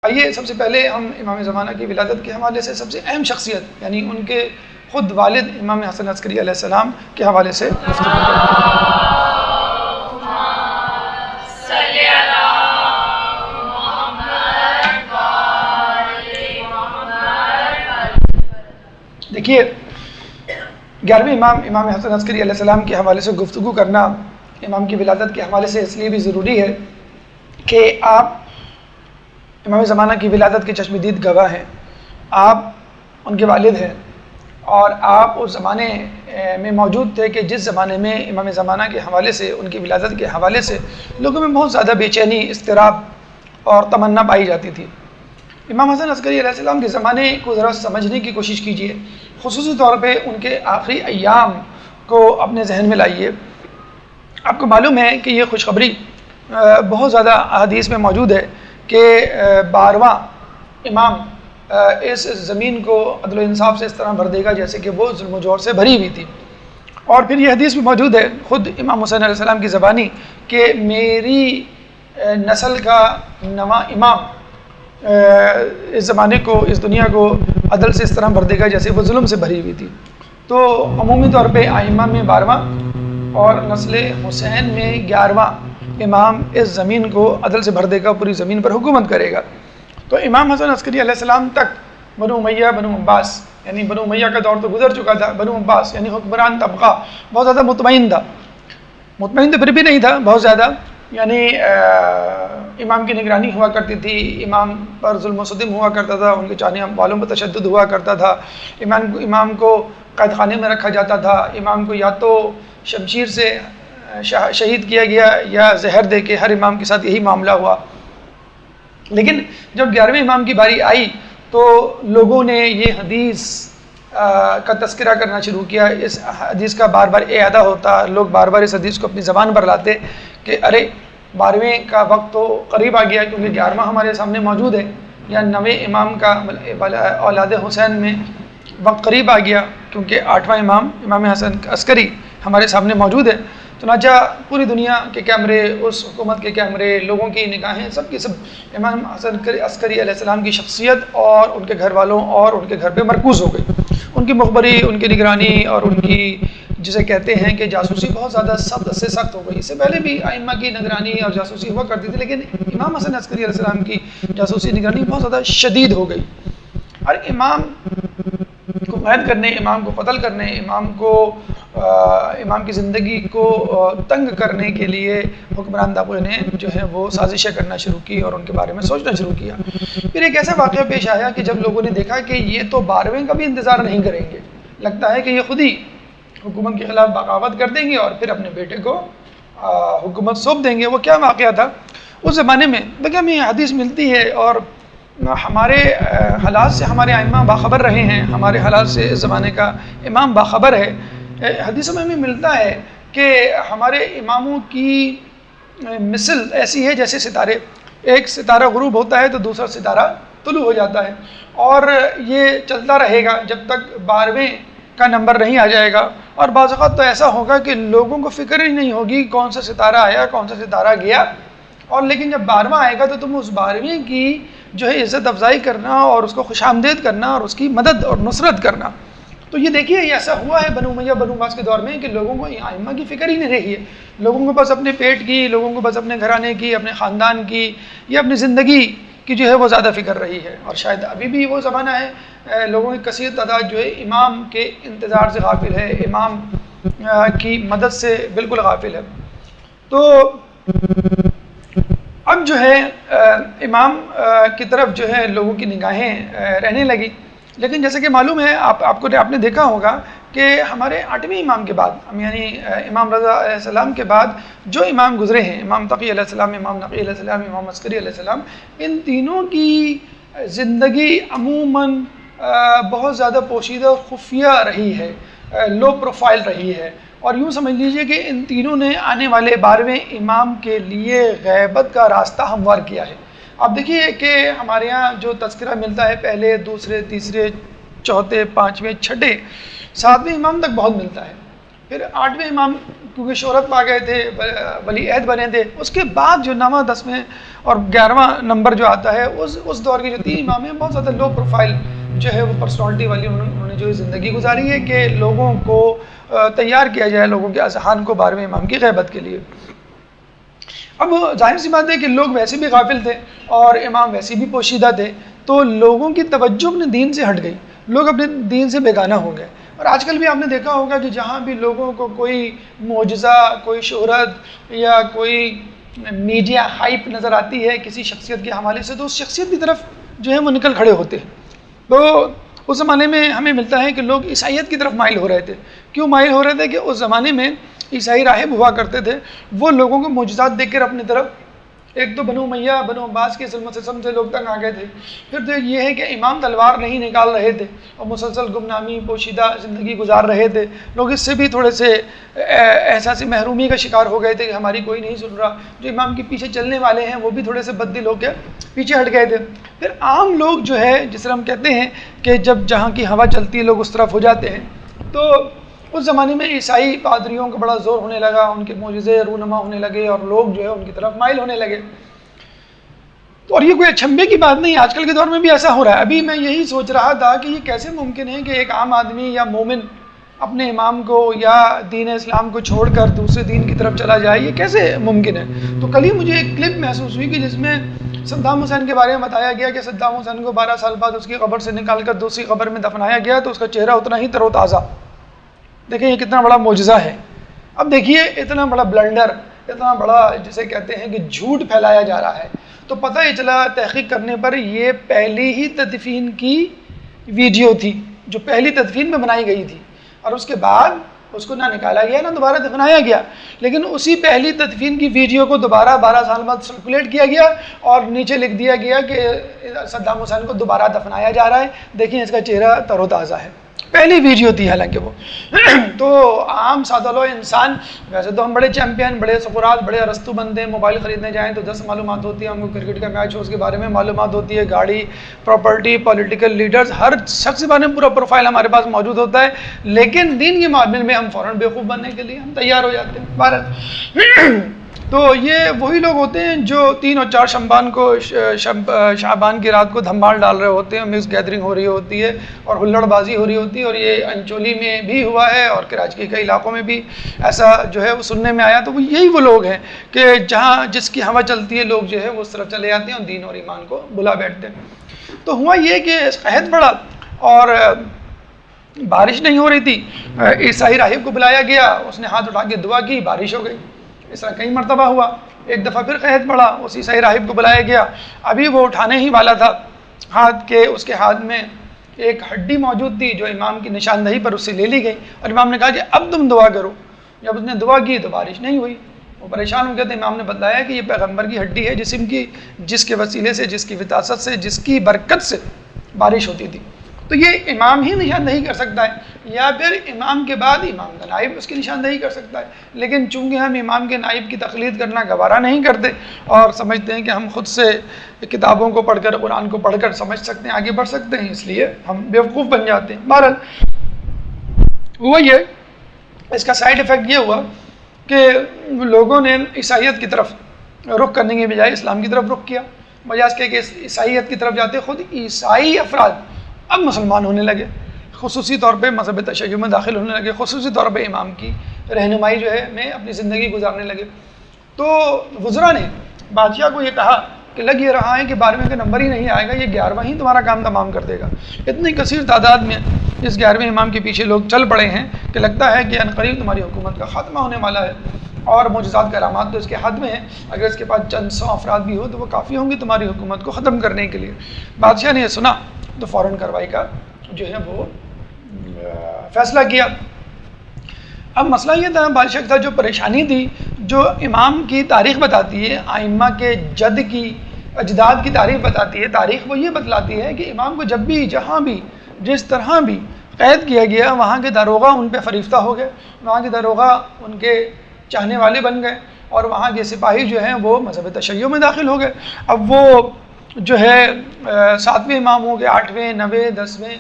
آئیے سب سے پہلے ہم امام زمانہ کی ولادت کے حوالے سے سب سے اہم شخصیت یعنی ان کے خود والد امام حسن عسکری علیہ السلام کے حوالے سے گفتگو کریں۔ دیکھیے 11ویں امام حسن عسکری علیہ السلام کے حوالے سے گفتگو کرنا امام کی ولادت کے حوالے سے اس لیے بھی ضروری ہے کہ آپ امام زمانہ کی ولادت کے چشم دید گواہ ہیں، آپ ان کے والد ہیں اور آپ اس زمانے میں موجود تھے کہ جس زمانے میں امام زمانہ کے حوالے سے ان کی ولادت کے حوالے سے لوگوں میں بہت زیادہ بے چینی، اضطراب اور تمنا پائی جاتی تھی۔ امام حسن عسکری علیہ السلام کے زمانے کو ذرا سمجھنے کی کوشش کیجیے، خصوصی طور پہ ان کے آخری ایام کو اپنے ذہن میں لائیے۔ آپ کو معلوم ہے کہ یہ خوشخبری بہت زیادہ احادیث میں موجود ہے کہ 12واں امام اس زمین کو عدل و انصاف سے اس طرح بھر دے گا جیسے کہ وہ ظلم و جور سے بھری ہوئی تھی۔ اور پھر یہ حدیث بھی موجود ہے خود امام حسین علیہ السلام کی زبانی کہ میری نسل کا نواں امام اس زمانے کو، اس دنیا کو عدل سے اس طرح بھر دے گا جیسے وہ ظلم سے بھری ہوئی تھی۔ تو عمومی طور پہ ائمہ میں 12واں اور نسل حسین میں 11واں امام اس زمین کو عدل سے بھر دے گا، پوری زمین پر حکومت کرے گا۔ تو امام حسن عسکری علیہ السلام تک بنو امیہ، بنو عباس، یعنی بنو امیہ کا دور تو گزر چکا تھا، بنو عباس یعنی حکمران طبقہ بہت زیادہ مطمئن تھا، مطمئن تو پھر بھی نہیں تھا، بہت زیادہ، یعنی امام کی نگرانی ہوا کرتی تھی، امام پر ظلم و ستم ہوا کرتا تھا، ان کے چاہنے والوں پر تشدد ہوا کرتا تھا، امام کو قید خانے میں رکھا جاتا تھا، امام کو یا تو شمشیر سے شہید کیا گیا یا زہر دے کے، ہر امام کے ساتھ یہی معاملہ ہوا۔ لیکن جب 11ویں امام کی باری آئی تو لوگوں نے یہ حدیث کا تذکرہ کرنا شروع کیا، اس حدیث کا بار بار اعادہ ہوتا، لوگ بار بار اس حدیث کو اپنی زبان پر لاتے کہ ارے 12ویں کا وقت تو قریب آ گیا، کیونکہ 11واں ہمارے سامنے موجود ہے، یا 9ویں امام کا اولاد حسین میں وقت قریب آ گیا، کیونکہ 8واں امام حسن عسکری ہمارے سامنے موجود ہے۔ چنانچہ پوری دنیا کے کیمرے، اس حکومت کے کیمرے، لوگوں کی نگاہیں، سب کی سب امام حسن عسکری علیہ السلام کی شخصیت اور ان کے گھر والوں اور ان کے گھر پہ مرکوز ہو گئی۔ ان کی مخبری، ان کی نگرانی اور ان کی جسے کہتے ہیں کہ جاسوسی بہت زیادہ سخت سے سخت ہو گئی۔ اس سے پہلے بھی ائمہ کی نگرانی اور جاسوسی ہوا کرتی تھی، لیکن امام حسن عسکری علیہ السلام کی جاسوسی نگرانی بہت زیادہ شدید ہو گئی۔ اور امام کو قید کرنے، امام کو قتل کرنے، امام کی زندگی کو تنگ کرنے کے لیے حکمران طبقے نے جو ہے وہ سازشیں کرنا شروع کی اور ان کے بارے میں سوچنا شروع کیا۔ پھر ایک ایسا واقعہ پیش آیا کہ جب لوگوں نے دیکھا کہ یہ تو 12ویں کا بھی انتظار نہیں کریں گے، لگتا ہے کہ یہ خود ہی حکومت کے خلاف بغاوت کر دیں گے اور پھر اپنے بیٹے کو حکومت سونپ دیں گے۔ وہ کیا واقعہ تھا اس زمانے میں؟ دیکھیں ہمیں حدیث ملتی ہے اور ہمارے حالات سے ہمارے ائمہ باخبر رہے ہیں، ہمارے حالات سے اس زمانے کا امام باخبر ہے۔ حدیثوں میں ہمیں ملتا ہے کہ ہمارے اماموں کی مثل ایسی ہے جیسے ستارے، ایک ستارہ غروب ہوتا ہے تو دوسرا ستارہ طلوع ہو جاتا ہے، اور یہ چلتا رہے گا جب تک 12ویں کا نمبر نہیں آ جائے گا۔ اور بعض اوقات تو ایسا ہوگا کہ لوگوں کو فکر ہی نہیں ہوگی کون سا ستارہ آیا، کون سا ستارہ گیا، اور لیکن جب 12واں آئے گا تو تم اس 12ویں کی جو ہے عزت افزائی کرنا اور اس کو خوش آمدید کرنا اور اس کی مدد اور نصرت کرنا۔ تو یہ دیکھیے یہ ایسا ہوا ہے بنو امیہ بنو عباس کے دور میں کہ لوگوں کو ائمہ کی فکر ہی نہیں رہی ہے، لوگوں کو بس اپنے پیٹ کی، لوگوں کو بس اپنے گھرانے کی، اپنے خاندان کی یا اپنی زندگی کی جو ہے وہ زیادہ فکر رہی ہے۔ اور شاید ابھی بھی وہ زمانہ ہے، لوگوں کی کثیر تعداد جو ہے امام کے انتظار سے غافل ہے، امام کی مدد سے بالکل غافل ہے۔ تو اب جو ہے امام کی طرف جو ہے لوگوں کی نگاہیں رہنے لگی، لیکن جیسے کہ معلوم ہے آپ نے دیکھا ہوگا کہ ہمارے 8ویں امام کے بعد یعنی امام رضا علیہ السلام کے بعد جو امام گزرے ہیں، امام تقی علیہ السلام، امام نقی علیہ السلام، امام عسکری علیہ السلام، ان تینوں کی زندگی عموماً بہت زیادہ پوشیدہ اور خفیہ رہی ہے، لو پروفائل رہی ہے، اور یوں سمجھ لیجئے کہ ان تینوں نے آنے والے 12ویں امام کے لیے غیبت کا راستہ ہموار کیا ہے۔ آپ دیکھیے کہ ہمارے ہاں جو تذکرہ ملتا ہے پہلے، دوسرے، تیسرے، چوتھے، 5ویں، 6، 7ویں امام تک بہت ملتا ہے، پھر 8ویں امام کیونکہ شہرت پا گئے تھے، ولی عہد بنے تھے، اس کے بعد جو 9واں 10ویں اور 11واں نمبر جو آتا ہے اس دور کے جو 3 امام ہیں بہت زیادہ لو پروفائل جو ہے وہ پرسنالٹی والی انہوں نے جو زندگی گزاری ہے کہ لوگوں کو تیار کیا جائے لوگوں کے اذہان کو 12ویں امام کی غیبت کے لیے۔ اب ظاہر سی بات ہے کہ لوگ ویسے بھی غافل تھے اور امام ویسے بھی پوشیدہ تھے، تو لوگوں کی توجہ اپنے دین سے ہٹ گئی، لوگ اپنے دین سے بیگانہ ہو گئے۔ اور آج کل بھی آپ نے دیکھا ہوگا کہ جہاں بھی لوگوں کو کوئی معجزہ، کوئی شہرت یا کوئی میڈیا ہائپ نظر آتی ہے کسی شخصیت کے حوالے سے، تو اس شخصیت کی طرف جو ہے وہ نکل کھڑے ہوتے ہیں۔ تو اس زمانے میں ہمیں ملتا ہے کہ لوگ عیسائیت کی طرف مائل ہو رہے تھے۔ کیوں مائل ہو رہے تھے؟ کہ اس زمانے میں عیسائی راہب ہوا کرتے تھے، وہ لوگوں کو معجزات دیکھ کر اپنی طرف، ایک تو بنو امیہ بنو عباس کے ظلم و ستم سے لوگ تنگ آ گئے تھے، پھر تو یہ ہے کہ امام تلوار نہیں نکال رہے تھے اور مسلسل گمنامی پوشیدہ زندگی گزار رہے تھے، لوگ اس سے بھی تھوڑے سے احساس محرومی کا شکار ہو گئے تھے کہ ہماری کوئی نہیں سن رہا، جو امام کے پیچھے چلنے والے ہیں وہ بھی تھوڑے سے بد دل ہو کے پیچھے ہٹ گئے تھے۔ پھر عام لوگ جو ہے جس طرح ہم کہتے ہیں کہ جب جہاں کی ہوا چلتی ہے لوگ اس طرف ہو جاتے ہیں، تو اس زمانے میں عیسائی پادریوں کا بڑا زور ہونے لگا، ان کے معجزے رونما ہونے لگے اور لوگ جو ہے ان کی طرف مائل ہونے لگے۔ تو اور یہ کوئی اچھمبے کی بات نہیں، آج کل کے دور میں بھی ایسا ہو رہا ہے۔ ابھی میں یہی سوچ رہا تھا کہ یہ کیسے ممکن ہے کہ ایک عام آدمی یا مومن اپنے امام کو یا دین اسلام کو چھوڑ کر دوسرے دین کی طرف چلا جائے، یہ کیسے ممکن ہے؟ تو کل ہی مجھے ایک کلپ محسوس ہوئی کہ جس میں صدام حسین کے بارے میں بتایا گیا کہ صدام حسین کو 12 سال بعد اس کی قبر سے نکال کر دوسری قبر میں دفنایا گیا تو اس کا چہرہ اتنا ہی تر و تازہ۔ دیکھیں یہ کتنا بڑا معجزہ ہے۔ اب دیکھیے اتنا بڑا بلنڈر، اتنا بڑا جسے کہتے ہیں کہ جھوٹ پھیلایا جا رہا ہے، تو پتہ ہی چلا تحقیق کرنے پر یہ پہلی ہی تدفین کی ویڈیو تھی جو پہلی تدفین میں بنائی گئی تھی، اور اس کے بعد اس کو نہ نکالا گیا نہ دوبارہ دفنایا گیا، لیکن اسی پہلی تدفین کی ویڈیو کو دوبارہ 12 سال بعد سرکولیٹ کیا گیا اور نیچے لکھ دیا گیا کہ صدام حسین کو دوبارہ دفنایا جا رہا ہے، دیکھیں اس کا چہرہ تر و تازہ ہے۔ پہلی ویڈیو تھی حالانکہ وہ تو عام سادہ لو انسان، ویسے تو ہم بڑے چیمپئن، بڑے سفرات، بڑے ارسطو بندے، موبائل خریدنے جائیں تو 10 معلومات ہوتی ہے، ہم کو کرکٹ کا میچ ہو اس کے بارے میں معلومات ہوتی ہے، گاڑی، پراپرٹی، پولیٹیکل لیڈرز، ہر شخص کے بارے میں پورا پروفائل ہمارے پاس موجود ہوتا ہے، لیکن دین کے معاملے میں ہم فوراً بیوقوف بننے کے لیے ہم تیار ہو جاتے ہیں بھارت۔ تو یہ وہی لوگ ہوتے ہیں جو 3 اور 4 شعبان کی رات کو دھمال ڈال رہے ہوتے ہیں، مکس گیدرنگ ہو رہی ہوتی ہے اور ہلڑ بازی ہو رہی ہوتی ہے، اور یہ انچولی میں بھی ہوا ہے اور کراچی کے علاقوں میں بھی ایسا جو ہے وہ سننے میں آیا۔ تو یہی وہ لوگ ہیں کہ جہاں جس کی ہوا چلتی ہے لوگ جو ہے وہ اس طرف چلے جاتے ہیں اور دین اور ایمان کو بلا بیٹھتے ہیں۔ تو ہوا یہ کہ قحط پڑا اور بارش نہیں ہو رہی تھی، عیسائی راہب کو بلایا گیا، اس نے ہاتھ اٹھا کے دعا کی، بارش ہو گئی۔ اس طرح کئی مرتبہ ہوا، ایک دفعہ پھر قحط پڑا، اس عیسائی راہب کو بلایا گیا، ابھی وہ اٹھانے ہی والا تھا ہاتھ کے، اس کے ہاتھ میں ایک ہڈی موجود تھی جو امام کی نشاندہی پر اس سے لے لی گئی، اور امام نے کہا کہ اب تم دعا کرو۔ جب اس نے دعا کی تو بارش نہیں ہوئی، وہ پریشان ہو گئے تھے۔ امام نے بتلایا کہ یہ پیغمبر کی ہڈی ہے جسم کی، جس کے وسیلے سے، جس کی وراثت سے، جس کی برکت سے بارش ہوتی تھی، تو یہ امام ہی نشاندہی کر سکتا ہے، یا پھر امام کے بعد امام کا نائب اس کی نشاندہی کر سکتا ہے، لیکن چونکہ ہم امام کے نائب کی تقلید کرنا گوارا نہیں کرتے اور سمجھتے ہیں کہ ہم خود سے کتابوں کو پڑھ کر، قرآن کو پڑھ کر سمجھ سکتے ہیں، آگے بڑھ سکتے ہیں، اس لیے ہم بیوقوف بن جاتے ہیں۔ بہرحال ہوا یہ، اس کا سائیڈ ایفیکٹ یہ ہوا کہ لوگوں نے عیسائیت کی طرف رخ کرنے کے بجائے اسلام کی طرف رخ کیا، وجہ اس کے کہ عیسائیت کی طرف جاتے خود عیسائی افراد اب مسلمان ہونے لگے، خصوصی طور پہ مذہب تشیع میں داخل ہونے لگے، خصوصی طور پہ امام کی رہنمائی جو ہے میں اپنی زندگی گزارنے لگے۔ تو وزراء نے بادشاہ کو یہ کہا کہ لگ یہ رہا ہے کہ 12ویں کا نمبر ہی نہیں آئے گا، یہ 11واں ہی تمہارا کام تمام کر دے گا۔ اتنی کثیر تعداد میں اس 11ویں امام کے پیچھے لوگ چل پڑے ہیں کہ لگتا ہے کہ عنقریب تمہاری حکومت کا خاتمہ ہونے والا ہے، اور معجزات کرامات تو اس کے ہاتھ میں ہیں، اگر اس کے پاس چند 100 افراد بھی ہو تو وہ کافی ہوں گے تمہاری حکومت کو ختم کرنے کے لیے۔ بادشاہ نے یہ سنا تو فوراً کارروائی کا جو ہے وہ فیصلہ کیا۔ اب مسئلہ یہ تھا، بادشاہ کا جو پریشانی تھی، جو امام کی تاریخ بتاتی ہے، ائمہ کے جد کی، اجداد کی تاریخ بتاتی ہے، تاریخ وہ یہ بتلاتی ہے کہ امام کو جب بھی، جہاں بھی، جس طرح بھی قید کیا گیا، وہاں کے داروغہ ان پہ فریفتہ ہو گئے، وہاں کے داروغہ ان کے چاہنے والے بن گئے، اور وہاں کے سپاہی جو ہیں وہ مذہب تشیع میں داخل ہو گئے۔ اب وہ جو ہے 7ویں امام ہو گئے، 8ویں، 9ویں، 10ویں،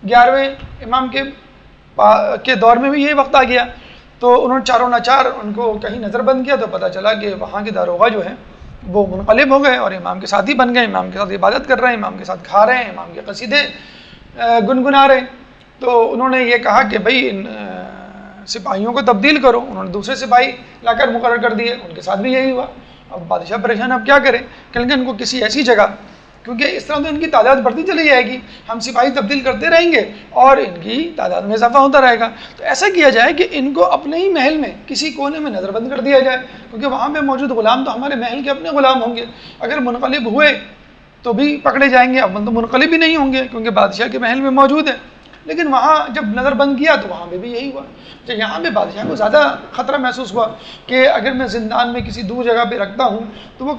11ویں امام کے دور میں بھی یہی وقت آ گیا۔ تو انہوں نے چاروں ناچار ان کو کہیں نظر بند کیا تو پتہ چلا کہ وہاں کے داروغہ جو ہیں وہ منقلب ہو گئے اور امام کے ساتھ ہی بن گئے، امام کے ساتھ عبادت کر رہے ہیں، امام کے ساتھ کھا رہے ہیں، امام کے قصیدے گنگنا رہے ہیں۔ تو انہوں نے یہ کہا کہ بھئی ان سپاہیوں کو تبدیل کرو، انہوں نے دوسرے سپاہی لا کر مقرر کر دیے، ان کے ساتھ بھی یہی ہوا۔ اب بادشاہ پریشان، اب کیا کریں؟ کہ ان کو کسی ایسی جگہ، کیونکہ اس طرح تو ان کی تعداد بڑھتی چلی جائے گی، ہم سپاہی تبدیل کرتے رہیں گے اور ان کی تعداد میں اضافہ ہوتا رہے گا، تو ایسا کیا جائے کہ ان کو اپنے ہی محل میں کسی کونے میں نظر بند کر دیا جائے، کیونکہ وہاں پہ موجود غلام تو ہمارے محل کے اپنے غلام ہوں گے، اگر منقلب ہوئے تو بھی پکڑے جائیں گے، اب تو منقلب ہی نہیں ہوں گے کیونکہ بادشاہ کے محل میں موجود ہیں۔ لیکن وہاں جب نظر بند کیا تو وہاں پہ بھی یہی ہوا، تو یہاں پہ بادشاہ کو زیادہ خطرہ محسوس ہوا کہ اگر میں زندان میں کسی دور جگہ پہ رکھتا ہوں تو وہ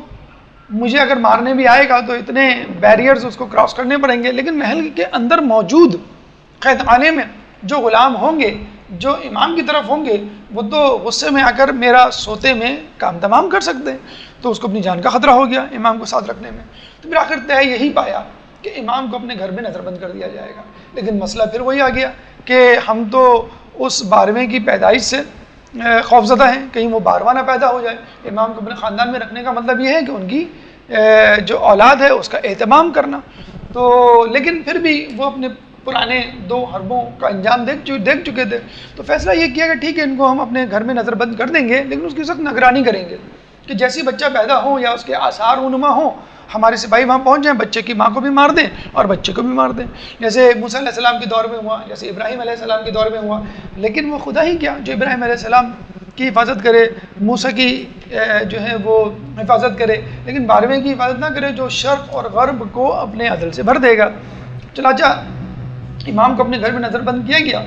مجھے اگر مارنے بھی آئے گا تو اتنے بیریئرز اس کو کراس کرنے پڑیں گے، لیکن محل کے اندر موجود قید خانے میں جو غلام ہوں گے، جو امام کی طرف ہوں گے، وہ تو غصے میں آ کر میرا سوتے میں کام تمام کر سکتے ہیں، تو اس کو اپنی جان کا خطرہ ہو گیا امام کو ساتھ رکھنے میں۔ تو پھر آخر طے یہی پایا کہ امام کو اپنے گھر میں نظر بند کر دیا جائے گا، لیکن مسئلہ پھر وہی آ گیا کہ ہم تو اس 12ویں کی پیدائش سے خوفزدہ ہیں، کہیں وہ 12واں نہ پیدا ہو جائے۔ امام کو اپنے خاندان میں رکھنے کا مطلب یہ ہے کہ ان کی جو اولاد ہے اس کا اہتمام کرنا، تو لیکن پھر بھی وہ اپنے پرانے 2 حربوں کا انجام دیکھ چکے تھے، تو فیصلہ یہ کیا کہ ٹھیک ہے ان کو ہم اپنے گھر میں نظر بند کر دیں گے، لیکن اس کی سخت نگرانی کریں گے کہ جیسی بچہ پیدا ہو یا اس کے آثار رونما ہوں، ہمارے سپاہی وہاں پہنچ جائیں، بچے کی ماں کو بھی مار دیں اور بچے کو بھی مار دیں، جیسے موسیٰ علیہ السلام کے دور میں ہوا، جیسے ابراہیم علیہ السلام کے دور میں ہوا۔ لیکن وہ خدا ہی کیا جو ابراہیم علیہ السلام کی حفاظت کرے، موسیٰ کی جو ہے وہ حفاظت کرے، لیکن 12ویں کی حفاظت نہ کرے جو شرق اور غرب کو اپنے عدل سے بھر دے گا۔ چنانچہ امام کو اپنے گھر میں نظر بند کیا گیا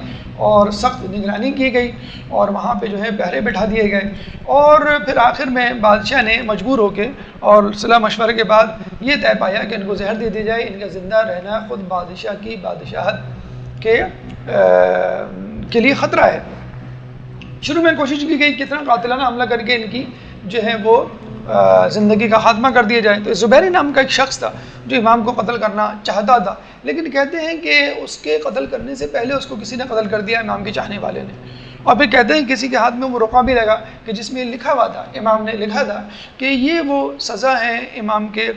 اور سخت نگرانی کی گئی اور وہاں پہ جو ہے پہرے بٹھا دیے گئے، اور پھر آخر میں بادشاہ نے مجبور ہو کے اور صلاح مشورے کے بعد یہ طے پایا کہ ان کو زہر دے دی جائے، ان کا زندہ رہنا خود بادشاہ کی بادشاہت کے لیے خطرہ ہے۔ شروع میں کوشش کی گئی کتنا قاتلانہ حملہ کر کے ان کی جو ہے وہ زندگی کا خاتمہ کر دیا جائے، تو زبیری نام کا ایک شخص تھا جو امام کو قتل کرنا چاہتا تھا، لیکن کہتے ہیں کہ اس کے قتل کرنے سے پہلے اس کو کسی نے قتل کر دیا، امام کے چاہنے والے نے، اور پھر کہتے ہیں کسی کے ہاتھ میں وہ رقعہ بھی لگا کہ جس میں لکھا ہوا تھا، امام نے لکھا تھا کہ یہ وہ سزا ہے امام کے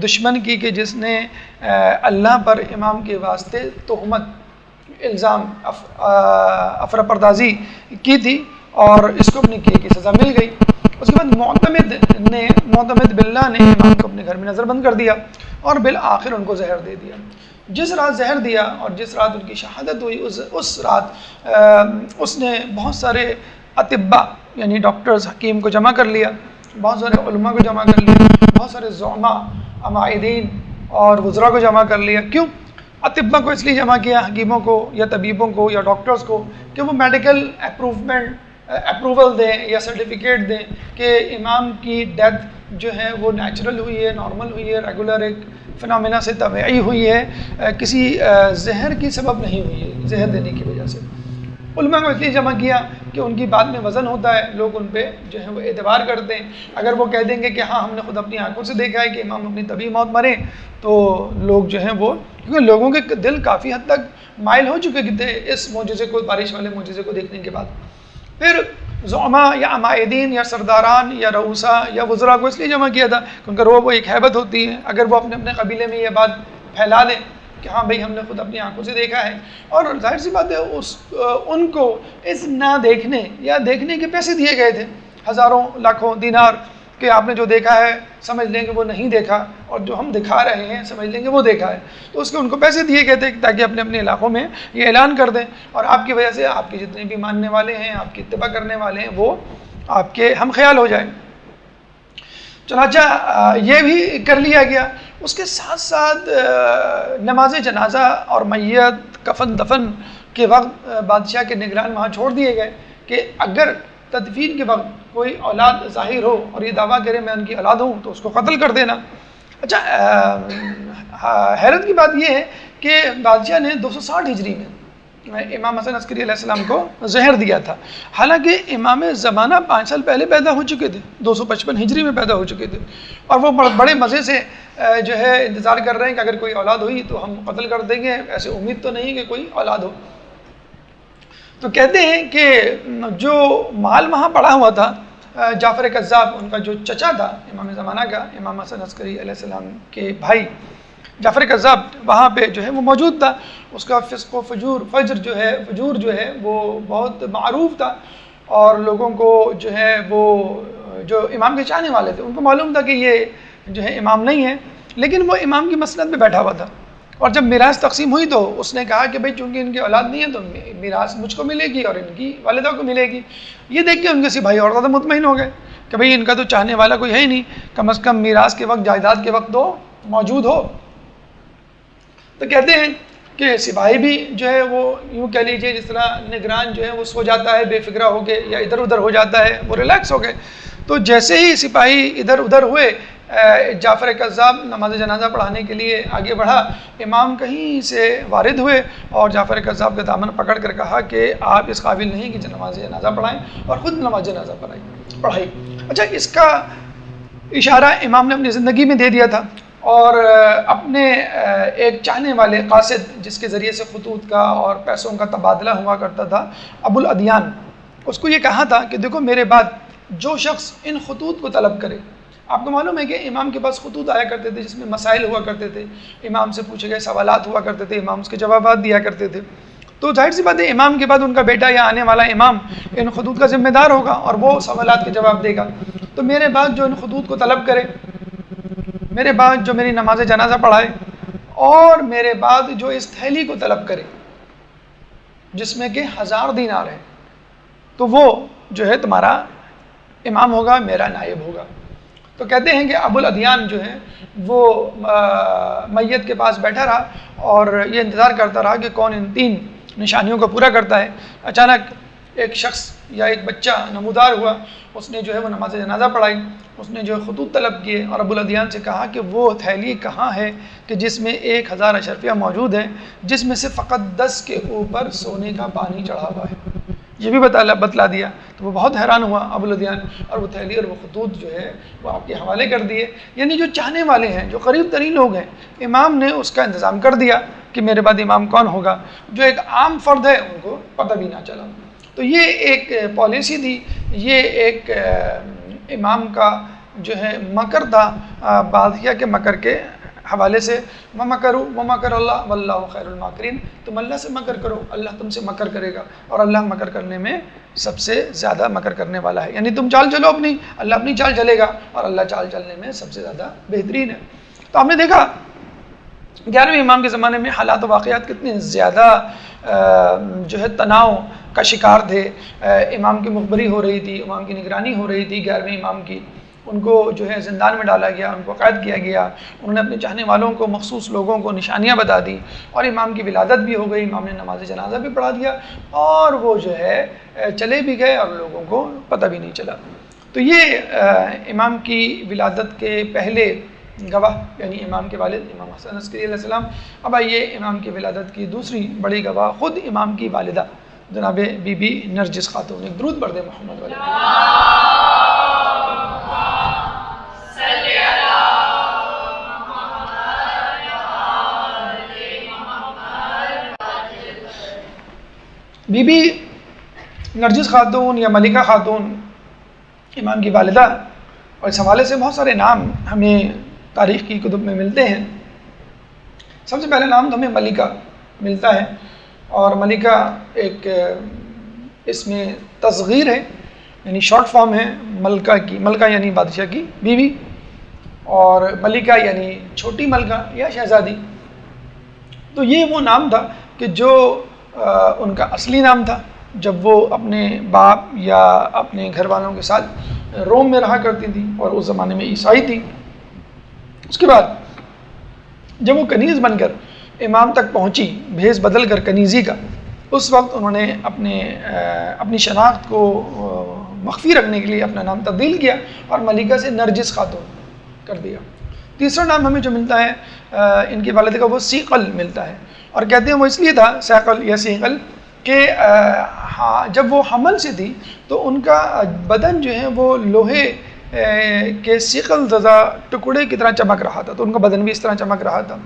دشمن کی کہ جس نے اللہ پر امام کے واسطے تہمت، الزام، افراپردازی کی تھی اور اس کو اپنے کیے کی سزا مل گئی۔ اس کے بعد معتمد باللہ نے امام کو اپنے گھر میں نظر بند کر دیا اور بالآخر ان کو زہر دے دیا۔ جس رات زہر دیا اور جس رات ان کی شہادت ہوئی اس رات اس نے بہت سارے اطباء یعنی ڈاکٹرز، حکیم کو جمع کر لیا، بہت سارے علماء کو جمع کر لیا، بہت سارے زعماء، عمائدین اور وزراء کو جمع کر لیا۔ کیوں اطباء کو اس لیے جمع کیا، حکیموں کو یا طبیبوں کو یا ڈاکٹرز کو، کہ وہ میڈیکل اپروول دیں یا سرٹیفکیٹ دیں کہ امام کی ڈیتھ جو ہے وہ نیچرل ہوئی ہے، نارمل ہوئی ہے، ریگولر ایک فنامنا سے طبعی ہوئی ہے، کسی زہر کی سبب نہیں ہوئی ہے، زہر دینے کی وجہ سے۔ علماء کو اس لیے جمع کیا کہ ان کی بات میں وزن ہوتا ہے، لوگ ان پہ جو ہے وہ اعتبار کرتے ہیں۔ اگر وہ کہہ دیں گے کہ ہاں ہم نے خود اپنی آنکھوں سے دیکھا ہے کہ امام اپنی طبی موت مرے، تو لوگ جو ہیں وہ، کیونکہ لوگوں کے دل کافی حد تک مائل ہو چکے تھے اس معجزے کو، بارش والے معجزے کو دیکھنے کے بعد۔ پھر زعماء یا عمائدین یا سرداران یا رؤساء یا وزراء کو اس لیے جمع کیا تھا کیونکہ وہ ایک ہیبت ہوتی ہے، اگر وہ اپنے اپنے قبیلے میں یہ بات پھیلا دیں کہ ہاں بھئی ہم نے خود اپنی آنکھوں سے دیکھا ہے، اور ظاہر سی بات ہے ان کو اس نہ دیکھنے یا دیکھنے کے پیسے دیے گئے تھے، ہزاروں لاکھوں دینار، کہ آپ نے جو دیکھا ہے سمجھ لیں کہ وہ نہیں دیکھا، اور جو ہم دکھا رہے ہیں سمجھ لیں کہ وہ دیکھا ہے، تو اس کے ان کو پیسے دیے گئے تھے تاکہ اپنے اپنے علاقوں میں یہ اعلان کر دیں، اور آپ کی وجہ سے آپ کے جتنے بھی ماننے والے ہیں، آپ کی اتباع کرنے والے ہیں، وہ آپ کے ہم خیال ہو جائیں۔ چنانچہ یہ بھی کر لیا گیا۔ اس کے ساتھ ساتھ نماز جنازہ اور میت کفن دفن کے وقت بادشاہ کے نگران وہاں چھوڑ دیے گئے کہ اگر تدفین کے وقت کوئی اولاد ظاہر ہو اور یہ دعویٰ کرے میں ان کی اولاد ہوں تو اس کو قتل کر دینا۔ اچھا، حیرت کی بات یہ ہے کہ بادشاہ نے 260 ہجری میں امام حسن عسکری علیہ السلام کو زہر دیا تھا، حالانکہ امام زمانہ 5 سال پہلے پیدا ہو چکے تھے، 255 ہجری میں پیدا ہو چکے تھے، اور وہ بڑے مزے سے جو ہے انتظار کر رہے ہیں کہ اگر کوئی اولاد ہوئی تو ہم قتل کر دیں گے، ایسے امید تو نہیں کہ کوئی اولاد ہو۔ تو کہتے ہیں کہ جو مال وہاں پڑا ہوا تھا، جعفر کذاب ان کا جو چچا تھا امام زمانہ کا، امام حسن عسکری علیہ السلام کے بھائی جعفر کذاب وہاں پہ جو ہے وہ موجود تھا. اس کا فسق و فجور جو ہے وہ بہت معروف تھا، اور لوگوں کو جو ہے وہ جو امام کے چاہنے والے تھے ان کو معلوم تھا کہ یہ جو ہے امام نہیں ہے، لیکن وہ امام کی مسند میں بیٹھا ہوا تھا. اور جب میراث تقسیم ہوئی تو اس نے کہا کہ بھئی چونکہ ان کی اولاد نہیں ہے تو میراث مجھ کو ملے گی اور ان کی والدہ کو ملے گی. یہ دیکھ کے ان کے سپاہی اور زیادہ مطمئن ہو گئے کہ بھئی ان کا تو چاہنے والا کوئی ہے ہی نہیں، کم از کم میراث کے وقت، جائیداد کے وقت تو موجود ہو. تو کہتے ہیں کہ سپاہی بھی جو ہے وہ یوں کہہ لیجیے جس طرح نگران جو ہے وہ سو جاتا ہے بے فکرہ ہو کے یا ادھر ادھر ہو جاتا ہے، وہ ریلیکس ہو گئے. تو جیسے ہی سپاہی ادھر ادھر ہوئے، جعفر کذاب نماز جنازہ پڑھانے کے لیے آگے بڑھا. امام کہیں سے وارد ہوئے اور جعفر کذاب کا دامن پکڑ کر کہا کہ آپ اس قابل نہیں کہ نماز جنازہ پڑھائیں، اور خود نماز جنازہ پڑھائی. اچھا، اس کا اشارہ امام نے اپنی زندگی میں دے دیا تھا، اور اپنے ایک چاہنے والے قاصد جس کے ذریعے سے خطوط کا اور پیسوں کا تبادلہ ہوا کرتا تھا، ابو الادیان، اس کو یہ کہا تھا کہ دیکھو میرے بعد جو شخص ان خطوط کو طلب کرے. آپ کو معلوم ہے کہ امام کے پاس خطوط آیا کرتے تھے جس میں مسائل ہوا کرتے تھے، امام سے پوچھے گئے سوالات ہوا کرتے تھے، امام اس کے جوابات دیا کرتے تھے. تو ظاہر سی بات ہے امام کے بعد ان کا بیٹا یا آنے والا امام ان خطوط کا ذمہ دار ہوگا اور وہ سوالات کے جواب دے گا. تو میرے بعد جو ان خطوط کو طلب کرے، میرے بعد جو میری نماز جنازہ پڑھائے، اور میرے بعد جو اس تھیلی کو طلب کرے جس میں کہ 1000 دینار ہے، تو وہ جو ہے تمہارا امام ہوگا، میرا نائب ہوگا. تو کہتے ہیں کہ ابو الادیان جو ہے وہ میت کے پاس بیٹھا رہا اور یہ انتظار کرتا رہا کہ کون ان 3 نشانیوں کو پورا کرتا ہے. اچانک ایک شخص یا ایک بچہ نمودار ہوا، اس نے جو ہے وہ نماز جنازہ پڑھائی، اس نے جو ہے خطوط طلب کیے اور ابو الادیان سے کہا کہ وہ تھیلی کہاں ہے کہ جس میں 1000 اشرفیہ موجود ہیں، جس میں سے فقط 10 کے اوپر سونے کا پانی چڑھا ہوا ہے. یہ بھی بتلا دیا. تو وہ بہت حیران ہوا ابو الادیان، اور وہ تھیلی اور وہ خطوط جو ہے وہ آپ کے حوالے کر دیے. یعنی جو چاہنے والے ہیں، جو قریب ترین لوگ ہیں، امام نے اس کا انتظام کر دیا کہ میرے بعد امام کون ہوگا. جو ایک عام فرد ہے ان کو پتہ بھی نہ چلا. تو یہ ایک پالیسی تھی، یہ ایک امام کا جو ہے مکر تھا بادشاہ کے مکر کے حوالے سے. وَمَكَرُوا وَمَكَرَ اللَّهُ وَاللَّهُ خَيْرُ الْمَاكِرِينَ. تم اللہ سے مکر کرو، اللہ تم سے مکر کرے گا، اور اللہ مکر کرنے میں سب سے زیادہ مکر کرنے والا ہے. یعنی تم چال چلو اپنی، اللہ اپنی چال چلے گا، اور اللہ چال چلنے میں سب سے زیادہ بہترین ہے. تو ہم نے دیکھا 11ویں امام کے زمانے میں حالات و واقعات کتنے زیادہ جو ہے تناؤ کا شکار تھے. امام کی مخبری ہو رہی تھی، امام کی نگرانی ہو رہی تھی 11ویں امام کی. ان کو جو ہے زندان میں ڈالا گیا، ان کو قید کیا گیا. انہوں نے اپنے چاہنے والوں کو، مخصوص لوگوں کو نشانیاں بتا دی، اور امام کی ولادت بھی ہو گئی. امام نے نماز جنازہ بھی پڑھا دیا، اور وہ جو ہے چلے بھی گئے اور لوگوں کو پتہ بھی نہیں چلا. تو یہ امام کی ولادت کے پہلے گواہ یعنی امام کے والد امام حسن عسکری علیہ السلام. اب آئیے امام کی ولادت کی دوسری بڑی گواہ خود امام کی والدہ جناب بی بی نرجس خاتون. ایک درود پڑھ دیں محمد والے. بی بی نرجس خاتون یا ملکہ خاتون امام کی والدہ، اور اس حوالے سے بہت سارے نام ہمیں تاریخ کی کتب میں ملتے ہیں. سب سے پہلے نام تو ہمیں ملکہ ملتا ہے، اور ملکہ ایک اس میں تصغیر ہے، یعنی شارٹ فارم ہے ملکہ کی. ملکہ یعنی بادشاہ کی بیوی، اور ملکہ یعنی چھوٹی ملکہ یا شہزادی. تو یہ وہ نام تھا کہ جو ان کا اصلی نام تھا جب وہ اپنے باپ یا اپنے گھر والوں کے ساتھ روم میں رہا کرتی تھی، اور اس زمانے میں عیسائی تھی. اس کے بعد جب وہ کنیز بن کر امام تک پہنچی، بھیس بدل کر کنیزی کا، اس وقت انہوں نے اپنی شناخت کو مخفی رکھنے کے لیے اپنا نام تبدیل کیا اور ملکہ سے نرجس خاتون کر دیا. تیسرا نام ہمیں جو ملتا ہے ان کی والدہ کا وہ سیقل ملتا ہے، اور کہتے ہیں وہ اس لیے تھا سیقل یا سیقل کہ جب وہ حمل سے تھی تو ان کا بدن جو ہے وہ لوہے کے سیقل زدہ ٹکڑے کی طرح چمک رہا تھا، تو ان کا بدن بھی اس طرح چمک رہا تھا.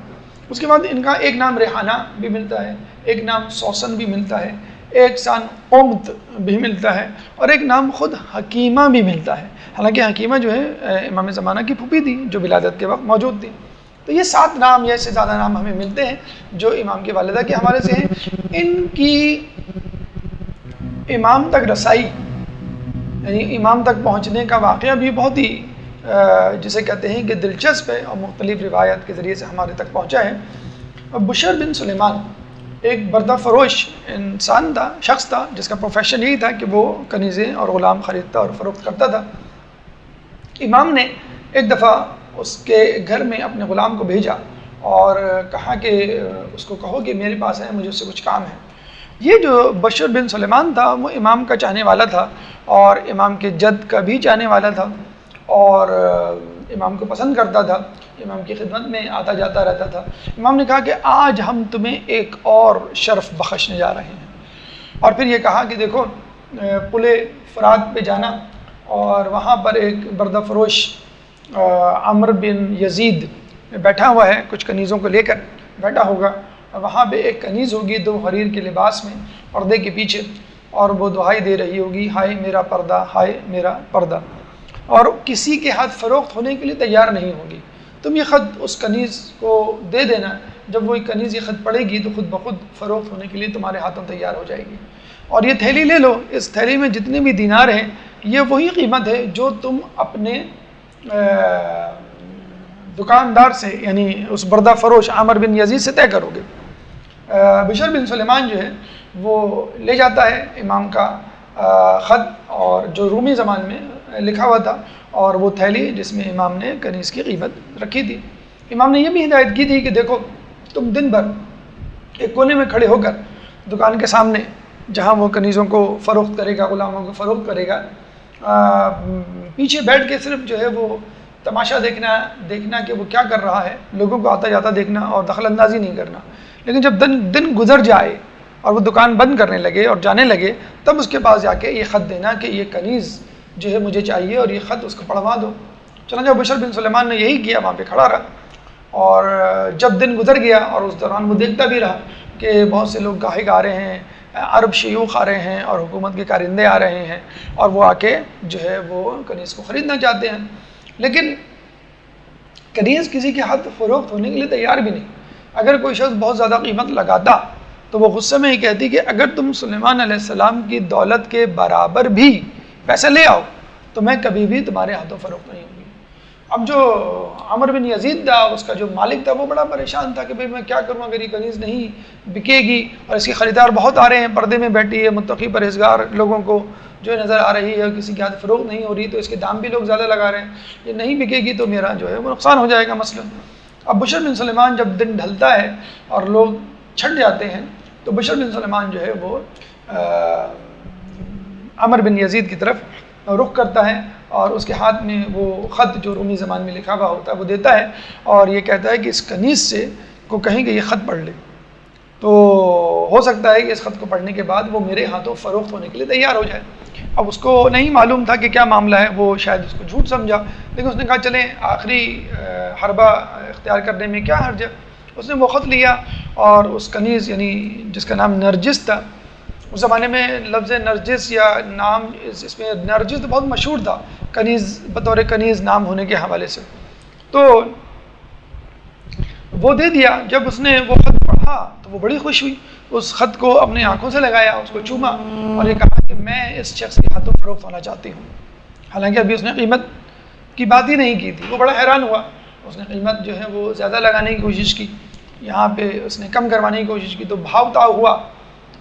اس کے بعد ان کا ایک نام ریحانہ بھی ملتا ہے، ایک نام سوسن بھی ملتا ہے، ایک سان امت بھی ملتا ہے اور ایک نام خود حکیمہ بھی ملتا ہے. حالانکہ حکیمہ جو ہے امام زمانہ کی پھوپھی تھی جو ولادت کے وقت موجود تھی. تو یہ 7 نام یا اس سے زیادہ نام ہمیں ملتے ہیں جو امام کی والدہ کے حوالے سے ہیں. ان کی امام تک رسائی یعنی امام تک پہنچنے کا واقعہ بھی بہت ہی جسے کہتے ہیں کہ دلچسپ ہے اور مختلف روایات کے ذریعے سے ہمارے تک پہنچا ہے. بشر بن سلیمان ایک بردہ فروش انسان تھا، شخص تھا جس کا پروفیشن یہی تھا کہ وہ کنیزیں اور غلام خریدتا اور فروخت کرتا تھا. امام نے ایک دفعہ اس کے گھر میں اپنے غلام کو بھیجا اور کہا کہ اس کو کہو کہ میرے پاس ہے، مجھے اس سے کچھ کام ہے. یہ جو بشر بن سلیمان تھا وہ امام کا چاہنے والا تھا اور امام کے جد کا بھی چاہنے والا تھا اور امام کو پسند کرتا تھا، امام کی خدمت میں آتا جاتا رہتا تھا. امام نے کہا کہ آج ہم تمہیں ایک اور شرف بخشنے جا رہے ہیں. اور پھر یہ کہا کہ دیکھو پل فرات پہ جانا اور وہاں پر ایک بردہ فروش عمر بن یزید بیٹھا ہوا ہے، کچھ کنیزوں کو لے کر بیٹھا ہوگا. وہاں پہ ایک کنیز ہوگی 2 حریر کے لباس میں پردے کے پیچھے، اور وہ دعائی دے رہی ہوگی، ہائے میرا پردہ، ہائے میرا پردہ، اور کسی کے ہاتھ فروخت ہونے کے لیے تیار نہیں ہوگی. تم یہ خط اس کنیز کو دے دینا، جب وہ کنیز یہ خط پڑے گی تو خود بخود فروخت ہونے کے لیے تمہارے ہاتھوں تیار ہو جائے گی. اور یہ تھیلی لے لو، اس تھیلی میں جتنے بھی دینار ہیں یہ وہی قیمت ہے جو تم اپنے دکاندار سے یعنی اس بردہ فروش عامر بن یزید سے طے کرو گے. بشر بن سلیمان جو ہے وہ لے جاتا ہے امام کا خط اور جو رومی زبان میں لکھا ہوا تھا اور وہ تھیلی جس میں امام نے کنیز کی قیمت رکھی تھی. امام نے یہ بھی ہدایت کی تھی کہ دیکھو تم دن بھر ایک کونے میں کھڑے ہو کر دکان کے سامنے جہاں وہ کنیزوں کو فروخت کرے گا، غلاموں کو فروخت کرے گا، پیچھے بیٹھ کے صرف جو ہے وہ تماشا دیکھنا کہ وہ کیا کر رہا ہے، لوگوں کو آتا جاتا دیکھنا اور دخل اندازی نہیں کرنا. لیکن جب دن گزر جائے اور وہ دکان بند کرنے لگے اور جانے لگے تب اس کے پاس جا کے یہ خط دینا کہ یہ کنیز جو ہے مجھے چاہیے اور یہ خط اس کو پڑھوا دو. چنانچہ بشر بن سلیمان نے یہی کیا، وہاں پہ کھڑا رہا اور جب دن گزر گیا اور اس دوران وہ دیکھتا بھی رہا کہ بہت سے لوگ گاہک آ رہے ہیں، عرب شیوخ آ رہے ہیں اور حکومت کے کارندے آ رہے ہیں اور وہ آ کے جو ہے وہ کنیز کو خریدنا چاہتے ہیں، لیکن کنیز کسی کے ہاتھ فروخت ہونے کے لیے تیار بھی نہیں. اگر کوئی شخص بہت زیادہ قیمت لگاتا تو وہ غصے میں ہی کہتی کہ اگر تم سلیمان علیہ السلام کی دولت کے برابر بھی پیسے لے آؤ تو میں کبھی بھی تمہارے ہاتھوں فروخت نہیں ہوگی. اب جو عمر بن یزید تھا اس کا جو مالک تھا وہ بڑا پریشان تھا کہ بھئی میں کیا کروں اگر یہ کنیز نہیں بکے گی اور اس کے خریدار بہت آ رہے ہیں، پردے میں بیٹھی ہے، متقی پرہیزگار لوگوں کو جو نظر آ رہی ہے، کسی کے ہاتھ فروخت نہیں ہو رہی تو اس کے دام بھی لوگ زیادہ لگا رہے ہیں، یہ نہیں بکے گی تو میرا جو ہے وہ نقصان ہو جائے گا مثلا. اب بشر بن سلیمان جب دن ڈھلتا ہے اور لوگ چھٹ جاتے ہیں تو بشر بن سلیمان جو ہے وہ عمر بن یزید کی طرف رخ کرتا ہے اور اس کے ہاتھ میں وہ خط جو رومی زبان میں لکھا ہوا ہوتا ہے وہ دیتا ہے اور یہ کہتا ہے کہ اس کنیز سے کو کہیں کہ یہ خط پڑھ لے تو ہو سکتا ہے کہ اس خط کو پڑھنے کے بعد وہ میرے ہاتھوں فروخت ہونے کے لیے تیار ہو جائے. اب اس کو نہیں معلوم تھا کہ کیا معاملہ ہے، وہ شاید اس کو جھوٹ سمجھا، لیکن اس نے کہا چلیں آخری حربہ اختیار کرنے میں کیا حرج ہے. اس نے وہ خط لیا اور اس کنیز یعنی جس کا نام نرجس تھا، اس زمانے میں لفظ نرجس یا نام اس میں نرجس تو بہت مشہور تھا کنیز بطور کنیز نام ہونے کے حوالے سے، تو وہ دے دیا. جب اس نے وہ خط پڑھا تو وہ بڑی خوش ہوئی، اس خط کو اپنے آنکھوں سے لگایا، اس کو چوما اور یہ کہا کہ میں اس شخص کے ہاتھوں فروخت ہونا چاہتی ہوں. حالانکہ ابھی اس نے قیمت کی بات ہی نہیں کی تھی. وہ بڑا حیران ہوا، اس نے قیمت جو ہے وہ زیادہ لگانے کی کوشش کی، یہاں پہ اس نے کم کروانے کی کوشش کی تو بھاؤ تاؤ ہوا.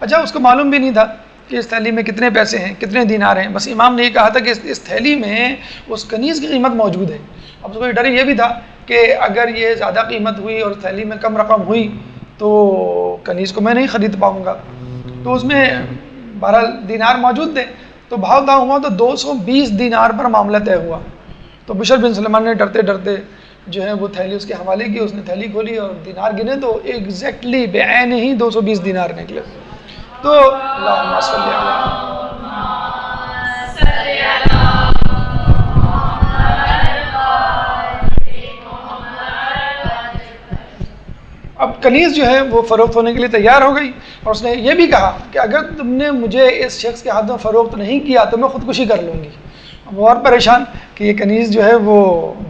اچھا اس کو معلوم بھی نہیں تھا کہ اس تھیلی میں کتنے پیسے ہیں، کتنے دینار ہیں، بس امام نے یہ کہا تھا کہ اس تھیلی میں اس کنیز کی قیمت موجود ہے. اب اس کو ڈر یہ بھی تھا کہ اگر یہ زیادہ قیمت ہوئی اور تھیلی میں کم رقم ہوئی تو کنیز کو میں نہیں خرید پاؤں گا. تو اس میں 12 دینار موجود تھے تو بھاؤ تاؤ ہوا تو 220 دینار پر معاملہ طے ہوا. تو بشر بن سلیمان نے ڈرتے ڈرتے جو ہے وہ تھیلی اس کے حوالے کی، اس نے تھیلی کھولی اور دینار گنے تو ایگزیکٹلی بعین ہی 220 دینار نکلے. تو اللہم صلی اب کنیز جو ہے وہ فروخت ہونے کے لیے تیار ہو گئی، اور اس نے یہ بھی کہا کہ اگر تم نے مجھے اس شخص کے ہاتھ میں فروخت نہیں کیا تو میں خودکشی کر لوں گی۔ وہ اور پریشان کہ یہ کنیز جو ہے وہ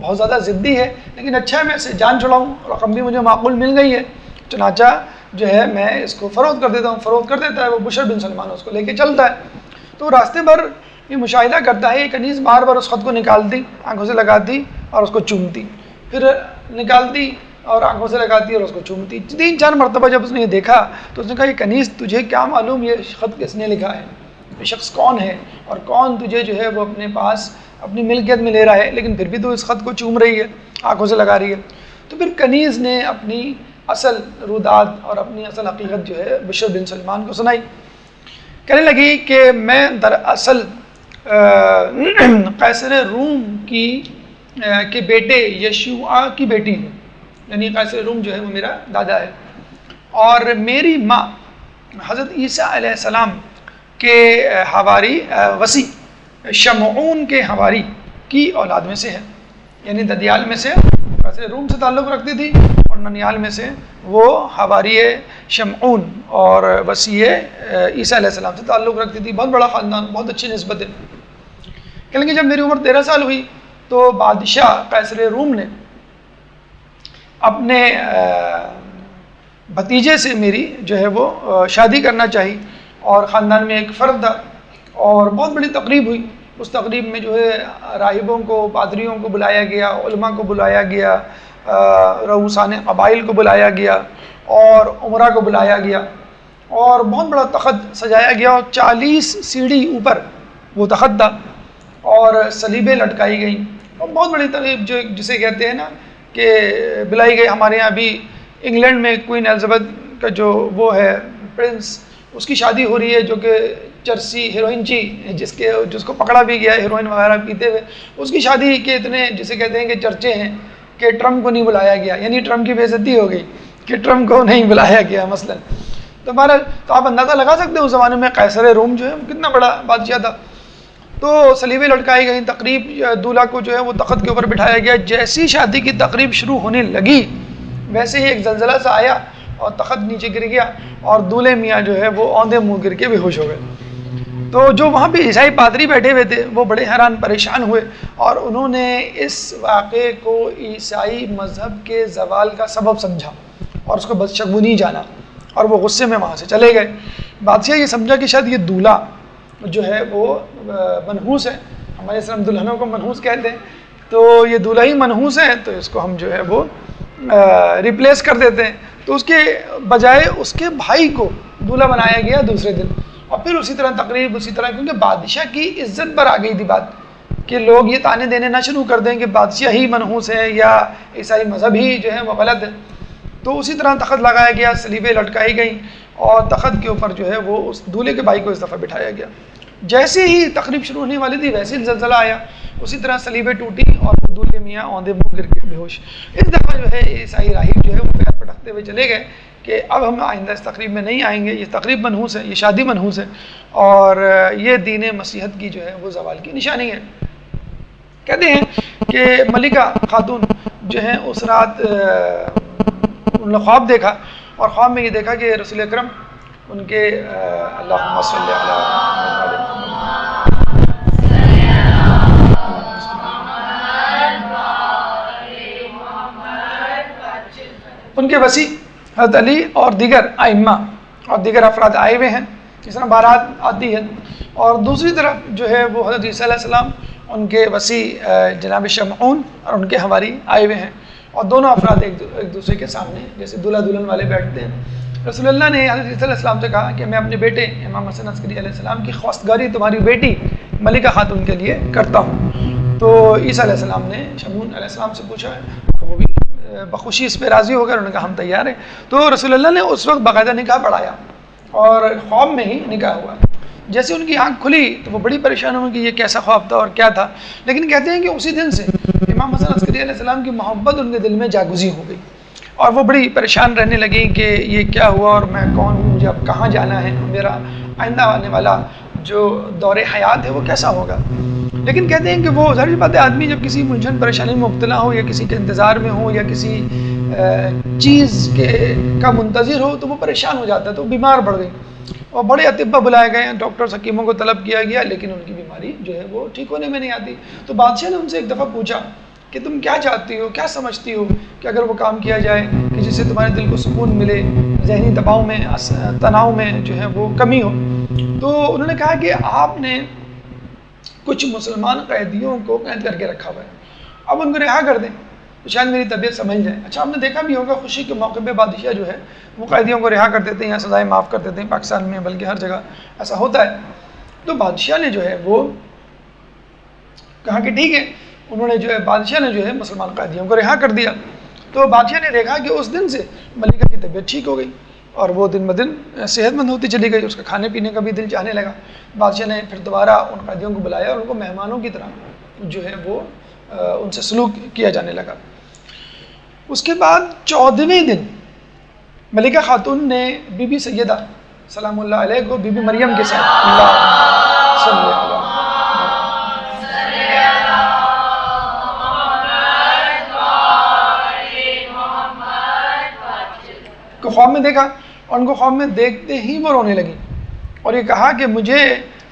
بہت زیادہ ضدی ہے، لیکن اچھا ہے میں اسے جان چھڑاؤں، رقم بھی مجھے معقول مل گئی ہے، چنانچہ جو ہے میں اس کو فروخت کر دیتا ہوں۔ فروخت کر دیتا ہے، وہ بشر بن سلمان اس کو لے کے چلتا ہے۔ تو راستے پر یہ مشاہدہ کرتا ہے، یہ کنیز بار بار اس خط کو نکالتی، آنکھوں سے لگاتی اور اس کو چومتی، پھر نکالتی اور آنکھوں سے لگاتی اور اس کو چومتی۔ 3-4 مرتبہ جب اس نے یہ دیکھا تو اس نے کہا یہ کنیز تجھے کیا معلوم یہ خط کس نے لکھا ہے، یہ شخص کون ہے اور کون تجھے جو ہے وہ اپنے پاس اپنی ملکیت میں لے رہا ہے، لیکن پھر بھی تو اس خط کو چوم رہی ہے، آنکھوں سے لگا رہی ہے۔ تو پھر کنیز نے اپنی اصل رودات اور اپنی اصل حقیقت جو ہے بشر بن سلمان کو سنائی۔ کہنے لگی کہ میں دراصل قیصر روم کے بیٹے یشوع کی بیٹی ہوں، یعنی قیصر روم جو ہے وہ میرا دادا ہے، اور میری ماں حضرت عیسیٰ علیہ السلام کے حواری وسیع شمعون کے حواری کی اولاد میں سے ہے، یعنی ددیال میں سے قیصر روم سے تعلق رکھتی تھی، اور ننیال میں سے وہ حواری شمعون اور وسیع عیسیٰ علیہ السلام سے تعلق رکھتی تھی۔ بہت بڑا خاندان، بہت اچھی نسبت ہے۔ کہنے لگے جب میری عمر 13 سال ہوئی تو بادشاہ قیصر روم نے اپنے بھتیجے سے میری جو ہے وہ شادی کرنا چاہی، اور خاندان میں ایک فرد تھا، اور بہت بڑی تقریب ہوئی۔ اس تقریب میں جو ہے راہبوں کو، پادریوں کو بلایا گیا، علماء کو بلایا گیا، رؤوسان قبائل کو بلایا گیا، اور عمرہ کو بلایا گیا، اور بہت بڑا تخت سجایا گیا، اور 40 سیڑھی اوپر وہ تخت تھا، اور سلیبیں لٹکائی گئیں، اور بہت بڑی تقریب جو جسے کہتے ہیں نا کہ بلائی گئی۔ ہمارے یہاں بھی انگلینڈ میں کوئین ایلزبتھ کا جو وہ ہے پرنس، اس کی شادی ہو رہی ہے، جو کہ چرسی ہیروئن جس کو پکڑا بھی گیا ہیروئن وغیرہ پیتے ہوئے، اس کی شادی کے اتنے جسے کہتے ہیں کہ چرچے ہیں کہ ٹرمپ کو نہیں بلایا گیا، یعنی ٹرمپ کی بے عزتی ہو گئی کہ ٹرمپ کو نہیں بلایا گیا مثلا۔ تو آپ اندازہ لگا سکتے ہیں اس زمانے میں قیصر روم جو ہے کتنا بڑا بادشاہ تھا۔ تو سلیبیں لٹکائی گئیں، تقریب دولہا کو جو ہے وہ تخت کے اوپر بٹھایا گیا۔ جیسی شادی کی تقریب شروع ہونے لگی ویسے ہی ایک زلزلہ سا آیا اور تخت نیچے گر گیا، اور دولہے میاں جو ہے وہ اوندے منہ گر کے بے ہوش ہو گئے۔ تو جو وہاں پہ عیسائی پادری بیٹھے ہوئے تھے وہ بڑے حیران پریشان ہوئے، اور انہوں نے اس واقعے کو عیسائی مذہب کے زوال کا سبب سمجھا اور اس کو بدشگونی جانا، اور وہ غصے میں وہاں سے چلے گئے۔ بادشاہ یہ سمجھا کہ شاید یہ دولہا جو ہے وہ منحوس ہے، ہمارے اسلام دلہنوں کو منحوس کہتے ہیں، تو یہ دولہا ہی منحوس ہے، تو اس کو ہم جو ہے وہ ریپلیس کر دیتے ہیں۔ تو اس کے بجائے اس کے بھائی کو دولہا بنایا گیا دوسرے دن، اور پھر اسی طرح تقریب اسی طرح، کیونکہ بادشاہ کی عزت پر آ گئی تھی بات کہ لوگ یہ طعنے دینے نہ شروع کر دیں کہ بادشاہ ہی منحوس ہے یا عیسائی مذہب ہی جو ہے وہ غلط ہے۔ تو اسی طرح تخت لگایا گیا، سلیبیں لٹکائی گئیں، اور تخت کے اوپر جو ہے وہ اس دولہے کے بھائی کو اس دفعہ بٹھایا گیا۔ جیسے ہی تقریب شروع ہونے والی تھی ویسے ہی زلزلہ آیا، اسی طرح سلیبیں ٹوٹی اور وہ دولہے میاں اوندے منہ گر کے بے ہوش۔ اس دفعہ جو ہے عیسائی راہب جو ہے وہ پیر پٹکتے ہوئے چلے گئے کہ اب ہم آئندہ اس تقریب میں نہیں آئیں گے، یہ تقریب منحوس ہے، یہ شادی منحوس ہے، اور یہ دین مسیحت کی جو ہے وہ زوال کی نشانی ہے۔ کہتے ہیں کہ ملکہ خاتون جو ہے اس رات انہوں نے خواب دیکھا، اور خواب میں یہ دیکھا کہ رسول اکرم ان کے اللہم صلی علی ان کے وسیع حضرت علی اور دیگر ائمہ اور دیگر افراد آئے ہوئے ہیں، اس طرح بارات آتی ہے، اور دوسری طرف جو ہے وہ حضرت عیسیٰ علیہ السلام ان کے وسیع جناب شمعون اور ان کے حواری آئے ہوئے ہیں، اور دونوں افراد ایک دوسرے کے سامنے جیسے دلہا دلہن والے بیٹھتے ہیں۔ رسول اللہ نے حضرت عیسیٰ علیہ السلام سے کہا کہ میں اپنے بیٹے امام حسن عسکری علیہ السلام کی خواستگاری تمہاری بیٹی ملکہ خاتون کے لیے کرتا ہوں۔ تو عیسیٰ علیہ السلام نے شمعون علیہ السلام سے پوچھا ہے، اور وہ بھی بخوشی اس پہ راضی ہو گئے، انہوں نے کہا ہم تیار ہیں۔ تو رسول اللہ نے اس وقت باقاعدہ نکاح پڑھایا، اور خواب میں ہی نکاح ہوا۔ جیسے ان کی آنکھ کھلی تو وہ بڑی پریشان ہوئی کہ یہ کیسا خواب تھا اور کیا تھا، لیکن کہتے ہیں کہ اسی دن سے امام حسن عسکری علیہ السلام کی محبت ان کے دل میں جاگزی ہو گئی، اور وہ بڑی پریشان رہنے لگی کہ یہ کیا ہوا اور میں کون ہوں، مجھے اب کہاں جانا ہے، میرا آئندہ آنے والا جو دور حیات ہے وہ کیسا ہوگا۔ لیکن کہتے ہیں کہ وہ ظاہر بات ہے، آدمی جب کسی ملجھن پریشانی میں مبتلا ہو یا کسی کے انتظار میں ہو یا کسی چیز کا منتظر ہو تو وہ پریشان ہو جاتا ہے، تو بیمار پڑ گئی اور بڑے اطباء بلائے گئے، ڈاکٹر حکیموں کو طلب کیا گیا، لیکن ان کی بیماری جو ہے وہ ٹھیک ہونے میں نہیں آتی۔ تو بادشاہ نے ان سے ایک دفعہ پوچھا کہ تم کیا چاہتی ہو، کیا سمجھتی ہو کہ اگر وہ کام کیا جائے کہ جس سے تمہارے دل کو سکون ملے، ذہنی دباؤ میں، تناؤ میں جو ہے وہ کمی ہو؟ تو انہوں نے کہا کہ آپ نے کچھ مسلمان قیدیوں کو قید کر کے رکھا ہوا ہے، اب ان کو رہا کر دیں تو شاید میری طبیعت سمجھ جائے۔ اچھا، آپ نے دیکھا بھی ہوگا خوشی کے موقع پہ بادشاہ جو ہے وہ قیدیوں کو رہا کر دیتے ہیں یا سزائیں معاف کر دیتے ہیں، پاکستان میں بلکہ ہر جگہ ایسا ہوتا ہے۔ تو بادشاہ نے جو ہے وہ کہا کہ ٹھیک ہے، انہوں نے جو ہے بادشاہ نے جو ہے مسلمان قیدیوں کو رہا کر دیا۔ تو بادشاہ نے دیکھا کہ اس دن سے ملکہ کی طبیعت ٹھیک ہو گئی اور وہ دن بدن صحت مند ہوتی چلی گئی، اس کا کھانے پینے کا بھی دل چاہنے لگا۔ بادشاہ نے پھر دوبارہ ان قیدیوں کو بلایا اور ان کو مہمانوں کی طرح جو ہے وہ ان سے سلوک کیا جانے لگا۔ اس کے بعد 14ویں دن ملکہ خاتون نے بی بی سیدہ سلام اللہ علیہ کو بی بی مریم کے ساتھ اللہ صلی اللہ علیہ کو خواب میں دیکھا اور ان کو خواب میں دیکھتے ہی وہ رونے لگی اور یہ کہا کہ مجھے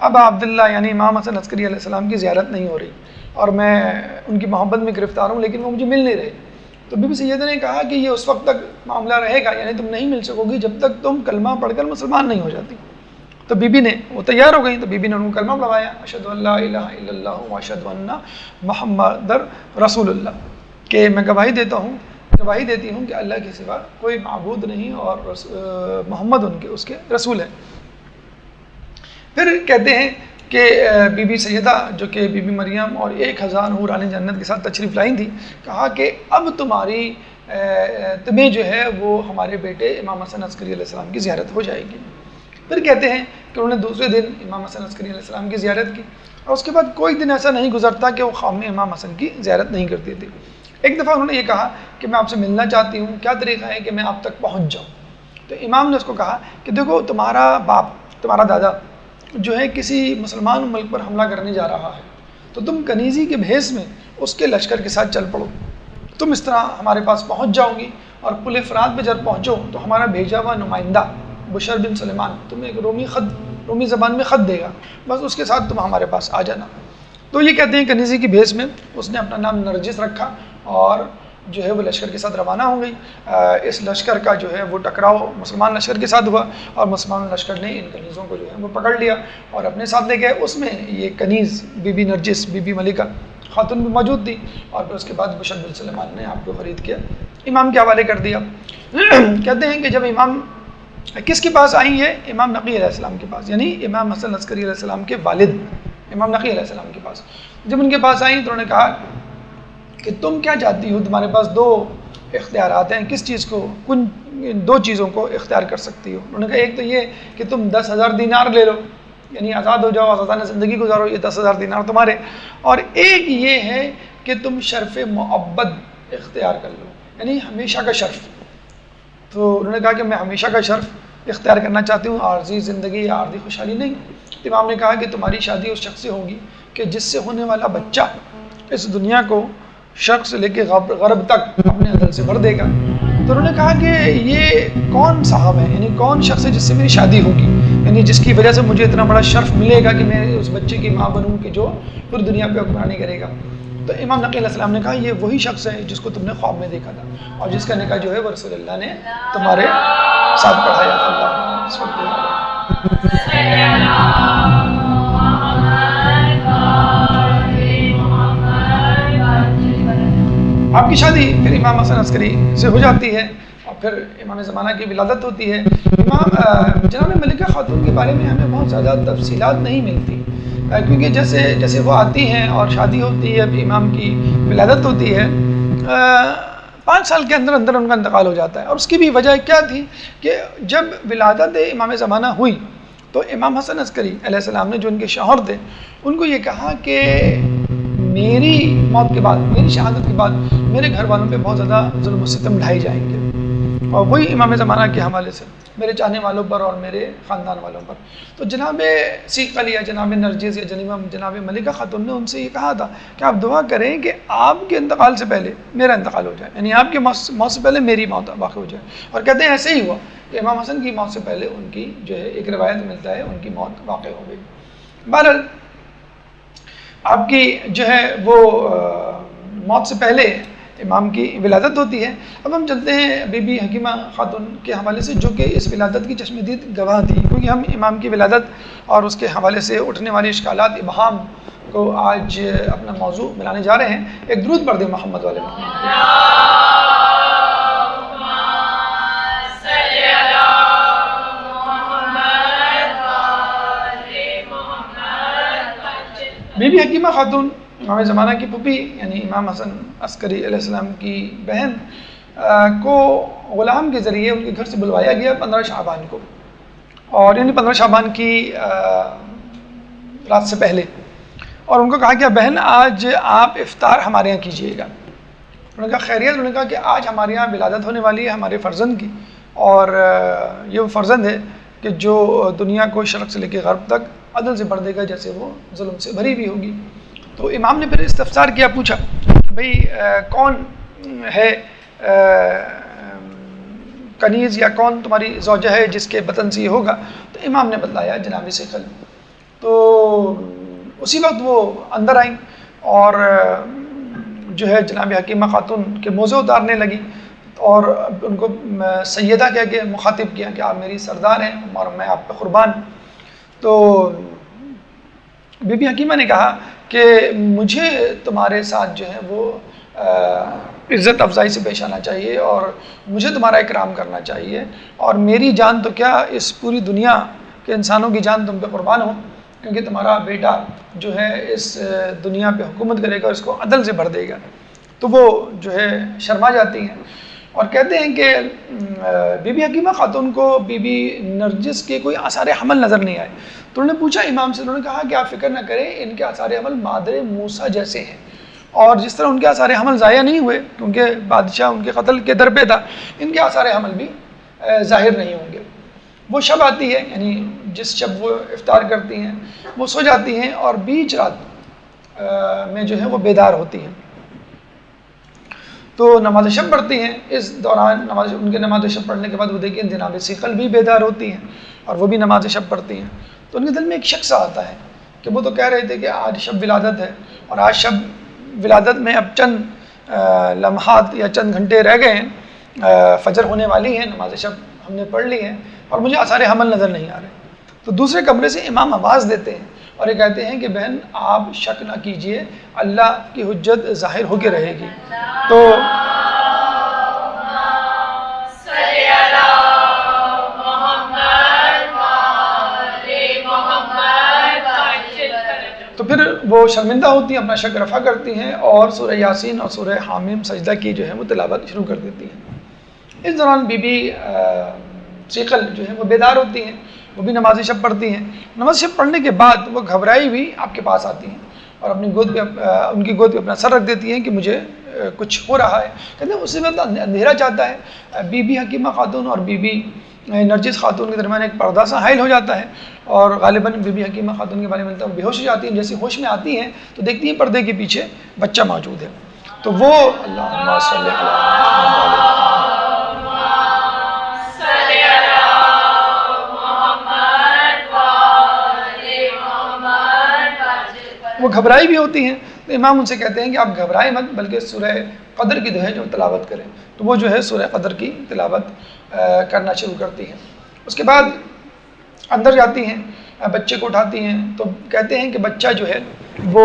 اب عبداللہ یعنی امام حسن عسکری علیہ السلام کی زیارت نہیں ہو رہی اور میں ان کی محبت میں گرفتار ہوں، لیکن وہ مجھے مل نہیں رہے۔ تو بی بی سیدہ نے کہا کہ یہ اس وقت تک معاملہ رہے گا، یعنی تم نہیں مل سکو گی جب تک تم کلمہ پڑھ کر مسلمان نہیں ہو جاتی۔ تو بی بی نے وہ تیار ہو گئی، تو بی بی نے ان کو کلمہ پڑھوایا، اشہد ان لا الہ الا اللہ واشہد ان محمد رسول اللہ، کہ میں گواہی دیتی ہوں کہ اللہ کے سوا کوئی معبود نہیں اور محمد اس کے رسول ہیں۔ پھر کہتے ہیں کہ بی بی سیدہ جو کہ بی بی مریم اور 1000 حوران جنت کے ساتھ تشریف لائی تھی، کہا کہ اب تمہیں جو ہے وہ ہمارے بیٹے امام حسن عسکری علیہ السلام کی زیارت ہو جائے گی۔ پھر کہتے ہیں کہ انہوں نے دوسرے دن امام حسن عسکری علیہ السلام کی زیارت کی اور اس کے بعد کوئی دن ایسا نہیں گزرتا کہ وہ خواب میں امام حسن کی زیارت نہیں کرتی تھی۔ ایک دفعہ انہوں نے یہ کہا کہ میں آپ سے ملنا چاہتی ہوں، کیا طریقہ ہے کہ میں آپ تک پہنچ جاؤں؟ تو امام نے اس کو کہا کہ دیکھو، تمہارا باپ، تمہارا دادا جو ہے کسی مسلمان ملک پر حملہ کرنے جا رہا ہے، تو تم کنیزی کے بھیس میں اس کے لشکر کے ساتھ چل پڑو، تم اس طرح ہمارے پاس پہنچ جاؤ گی اور پل فرات پہ جب پہنچو تو ہمارا بھیجا ہوا نمائندہ بشر بن سلیمان تمہیں ایک رومی زبان میں خط دے گا، بس اس کے ساتھ تم ہمارے پاس آ جانا۔ تو یہ کہتے ہیں کنیزی کی بھیس میں اس نے اپنا نام نرجس رکھا اور جو ہے وہ لشکر کے ساتھ روانہ ہو گئی۔ اس لشکر کا جو ہے وہ ٹکراؤ مسلمان لشکر کے ساتھ ہوا اور مسلمان لشکر نے ان کنیزوں کو جو ہے وہ پکڑ لیا اور اپنے ساتھ لے گئے۔ اس میں یہ کنیز بی بی نرجس، بی بی ملکہ خاتون بھی موجود تھی، اور پھر اس کے بعد بشر بن سلیمان نے آپ کو خرید کیا، امام کے حوالے کر دیا۔ کہتے ہیں کہ جب امام کس کے پاس آئی ہے؟ امام نقی علیہ السلام کے پاس، یعنی امام حسن عسکری علیہ السلام کے والد امام نقی علیہ السلام کے پاس۔ جب ان کے پاس آئیں تو انہوں نے کہا کہ تم کیا چاہتی ہو؟ تمہارے پاس 2 اختیارات ہیں، کس چیز کو، کن 2 چیزوں کو اختیار کر سکتی ہو؟ انہوں نے کہا ایک تو یہ کہ تم 10,000 دینار لے لو، یعنی آزاد ہو جاؤ، آزادانہ زندگی گزارو، یہ 10,000 دینار تمہارے، اور ایک یہ ہے کہ تم شرف معبد اختیار کر لو، یعنی ہمیشہ کا شرف۔ تو انہوں نے کہا کہ میں ہمیشہ کا شرف اختیار کرنا چاہتی ہوں، عارضی زندگی یا عارضی خوشحالی نہیں۔ امام نے کہا کہ تمہاری شادی اس شخص سے ہوگی کہ جس سے ہونے والا بچہ اس دنیا کو شرق سے لے کے غرب تک اپنے عدل سے بھر دے گا۔ تو انہوں نے کہا کہ یہ کون صاحب ہے، یعنی کون شخص ہے جس سے میری شادی ہوگی، یعنی جس کی وجہ سے مجھے اتنا بڑا شرف ملے گا کہ میں اس بچے کی ماں بنوں کہ جو پوری دنیا پہ حکمرانی کرے گا۔ تو امام نقی علیہ السلام نے کہا یہ وہی شخص ہے جس کو تم نے خواب میں دیکھا تھا اور جس کا نکاح جو ہے وہ رسول اللہ نے تمہارے ساتھ پڑھایا تھا۔ آپ کی شادی پھر امام حسن عسکری سے ہو جاتی ہے اور پھر امام زمانہ کی ولادت ہوتی ہے۔ جناب ملکہ خاتون کے بارے میں ہمیں بہت زیادہ تفصیلات نہیں ملتی، کیونکہ جیسے وہ آتی ہیں اور شادی ہوتی ہے، ابھی امام کی ولادت ہوتی ہے، 5 سال کے اندر اندر ان کا انتقال ہو جاتا ہے۔ اور اس کی بھی وجہ کیا تھی کہ جب ولادت امام زمانہ ہوئی تو امام حسن عسکری علیہ السلام نے جو ان کے شوہر تھے ان کو یہ کہا کہ میری موت کے بعد، میری شہادت کے بعد میرے گھر والوں پہ بہت زیادہ ظلم و ستم ڈھائے جائیں گے، اور وہی امام زمانہ کے حوالے سے میرے چاہنے والوں پر اور میرے خاندان والوں پر۔ تو جناب ثقل یا جناب نرجس یا جناب ملکہ خاتون نے ان سے یہ کہا تھا کہ آپ دعا کریں کہ آپ کے انتقال سے پہلے میرا انتقال ہو جائے، یعنی آپ کے موت سے پہلے میری موت واقع ہو جائے۔ اور کہتے ہیں ایسے ہی ہوا کہ امام حسن کی موت سے پہلے ان کی جو ہے ایک روایت ملتا ہے ان کی موت واقع ہو گئی۔ بہرحال آپ کی جو ہے وہ موت سے پہلے امام کی ولادت ہوتی ہے۔ اب ہم چلتے ہیں بی بی حکیمہ خاتون کے حوالے سے، جو کہ اس ولادت کی چشم دید گواہ تھی، کیونکہ ہم امام کی ولادت اور اس کے حوالے سے اٹھنے والی اشکالات ابہام کو آج اپنا موضوع بنانے جا رہے ہیں۔ ایک درود پڑھ دیں محمد والے محمد۔ بی بی حکیمہ خاتون امام زمانہ کی پھوپھی یعنی امام حسن عسکری علیہ السلام کی بہن کو غلام کے ذریعے ان کے گھر سے بلوایا گیا 15 شعبان کو، اور یعنی 15 شعبان کی رات سے پہلے، اور ان کو کہا کہ بہن آج آپ افطار ہمارے یہاں کیجیے گا۔ انہوں نے کہا خیریت؟ انہوں نے کہا کہ آج ہمارے یہاں ولادت ہونے والی ہے ہمارے فرزند کی، اور یہ وہ فرزند ہے کہ جو دنیا کو شرق سے لے کے غرب تک عدل سے بڑھ دے گا، جیسے وہ ظلم سے بھری بھی ہوگی۔ تو امام نے پھر استفسار کیا، پوچھا کہ بھئی کون ہے کنیز یا کون تمہاری زوجہ ہے جس کے بطن سے یہ ہوگا؟ تو امام نے بتلایا جناب ثقل۔ تو اسی وقت وہ اندر آئیں اور جو ہے جناب حکیمہ خاتون کے موزے اتارنے لگی اور ان کو سیدہ کہہ کے مخاطب کیا کہ آپ میری سردار ہیں اور میں آپ پہ قربان۔ تو بی بی حکیمہ نے کہا کہ مجھے تمہارے ساتھ جو ہے وہ عزت افزائی سے پیش آنا چاہیے اور مجھے تمہارا اکرام کرنا چاہیے، اور میری جان تو کیا اس پوری دنیا کے انسانوں کی جان تم پہ قربان ہو، کیونکہ تمہارا بیٹا جو ہے اس دنیا پہ حکومت کرے گا، اس کو عدل سے بھر دے گا۔ تو وہ جو ہے شرما جاتی ہیں اور کہتے ہیں کہ بی بی حکیمہ خاتون کو بی بی نرجس کے کوئی آثار حمل نظر نہیں آئے۔ تو انہوں نے پوچھا امام سے، انہوں نے کہا کہ آپ فکر نہ کریں، ان کے آثار حمل مادر موسیٰ جیسے ہیں، اور جس طرح ان کے آثار حمل ضائع نہیں ہوئے کیونکہ بادشاہ ان کے قتل کے در پہ تھا، ان کے آثار حمل بھی ظاہر نہیں ہوں گے۔ وہ شب آتی ہے، یعنی جس شب وہ افطار کرتی ہیں وہ سو جاتی ہیں اور بیچ رات میں جو ہے وہ بیدار ہوتی ہیں، تو نماز شب پڑھتی ہیں۔ اس دوران ان کے نماز شب پڑھنے کے بعد وہ دیکھیں جناب ثقل بھی بیدار ہوتی ہیں اور وہ بھی نماز شب پڑھتی ہیں۔ تو ان کے دل میں ایک شک سا آتا ہے کہ وہ تو کہہ رہے تھے کہ آج شب ولادت ہے، اور آج شب ولادت میں اب چند لمحات یا چند گھنٹے رہ گئے ہیں، فجر ہونے والی ہے، نماز شب ہم نے پڑھ لی ہے اور مجھے آثار حمل نظر نہیں آ رہے۔ تو دوسرے کمرے سے امام آواز دیتے ہیں اور یہ کہتے ہیں کہ بہن آپ شک نہ کیجئے، اللہ کی حجت ظاہر ہو کے رہے گی۔ تو پھر وہ شرمندہ ہوتی ہیں، اپنا شک رفع کرتی ہیں اور سورہ یاسین اور سورہ حامیم سجدہ کی جو ہے وہ تلاوت شروع کر دیتی ہیں۔ اس دوران بی بی ثقل جو ہے وہ بیدار ہوتی ہیں، وہ بھی نماز شب پڑھتی ہیں۔ نماز شب پڑھنے کے بعد وہ گھبرائی ہوئی آپ کے پاس آتی ہیں اور اپنی گود پہ ان کی گود پہ اپنا سر رکھ دیتی ہیں کہ مجھے کچھ ہو رہا ہے۔ کہتے ہیں اسی وقت اندھیرا چاہتا ہے، بی بی حکیمہ خاتون اور بی بی نرجس خاتون کے درمیان ایک پردہ سا حائل ہو جاتا ہے، اور غالباً بی بی حکیمہ خاتون کے بارے میں ملتا ہے وہ بے ہوش ہو جاتی ہیں۔ جیسے ہوش میں آتی ہیں تو دیکھتی ہیں پردے کے پیچھے بچہ موجود ہے، تو وہ اللہم صلی علی وہ گھبرائی بھی ہوتی ہیں۔ تو امام ان سے کہتے ہیں کہ آپ گھبرائیں مت، بلکہ سورہ قدر کی جو ہے جو تلاوت کریں۔ تو وہ جو ہے سورہ قدر کی تلاوت کرنا شروع کرتی ہیں۔ اس کے بعد اندر جاتی ہیں، بچے کو اٹھاتی ہیں، تو کہتے ہیں کہ بچہ جو ہے وہ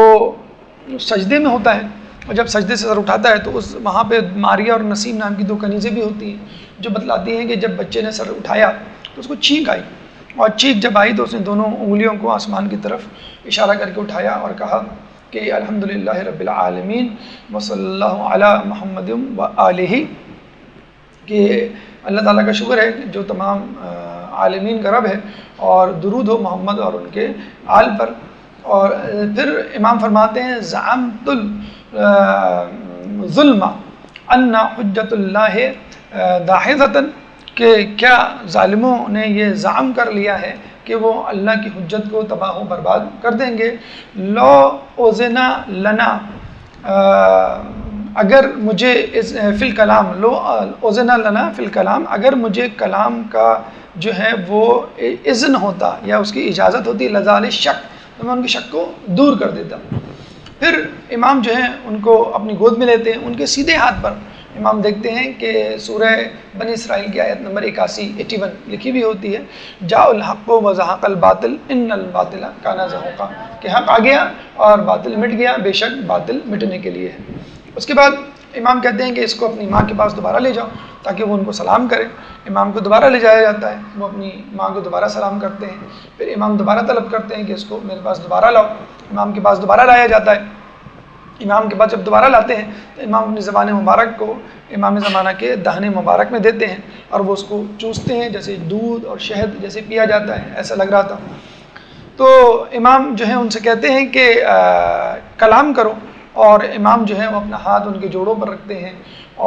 سجدے میں ہوتا ہے، اور جب سجدے سے سر اٹھاتا ہے تو وہاں پہ ماریہ اور نسیم نام کی 2 کنیزیں بھی ہوتی ہیں جو بتلاتی ہیں کہ جب بچے نے سر اٹھایا تو اس کو چھینک آئی، اور چھینک جب آئی تو اس نے دونوں انگلیوں کو آسمان کی طرف اشارہ کر کے اٹھایا اور کہا کہ الحمدللہ رب العالمین وصلی اللہ علی محمد و آلہ، کہ اللہ تعالیٰ کا شکر ہے جو تمام عالمین کا رب ہے، اور درود ہو محمد اور ان کے آل پر۔ اور پھر امام فرماتے ہیں زعمت الظلم ان حجت اللہ داحضۃً کہ کیا ظالموں نے یہ زعم کر لیا ہے کہ وہ اللہ کی حجت کو تباہ و برباد کر دیں گے. لو اوزنا لنا اگر مجھے فی الکلام لو اوزنا لنا فی الکلام اگر مجھے کلام کا جو ہے وہ اذن ہوتا یا اس کی اجازت ہوتی لزال شک تو میں ان کے شک کو دور کر دیتا. پھر امام جو ہیں ان کو اپنی گود میں لیتے ہیں. ان کے سیدھے ہاتھ پر امام دیکھتے ہیں کہ سورہ بنی اسرائیل کی آیت نمبر 81 لکھی بھی ہوتی ہے جاء الحق و زہق الباطل ان الباطل کان زہوقا کہ حق آ گیا اور باطل مٹ گیا، بے شک باطل مٹنے کے لیے ہے. اس کے بعد امام کہتے ہیں کہ اس کو اپنی ماں کے پاس دوبارہ لے جاؤ تاکہ وہ ان کو سلام کرے. امام کو دوبارہ لے جایا جاتا ہے، وہ اپنی ماں کو دوبارہ سلام کرتے ہیں. پھر امام دوبارہ طلب کرتے ہیں کہ اس کو میرے پاس دوبارہ لاؤ. امام کے پاس دوبارہ لایا جاتا ہے. امام کے پاس جب دوبارہ لاتے ہیں تو امام اپنی زبان مبارک کو امام زمانہ کے دہنے مبارک میں دیتے ہیں اور وہ اس کو چوستے ہیں جیسے دودھ اور شہد جیسے پیا جاتا ہے، ایسا لگ رہا تھا. تو امام جو ہے ان سے کہتے ہیں کہ کلام کرو، اور امام جو ہے وہ اپنا ہاتھ ان کے جوڑوں پر رکھتے ہیں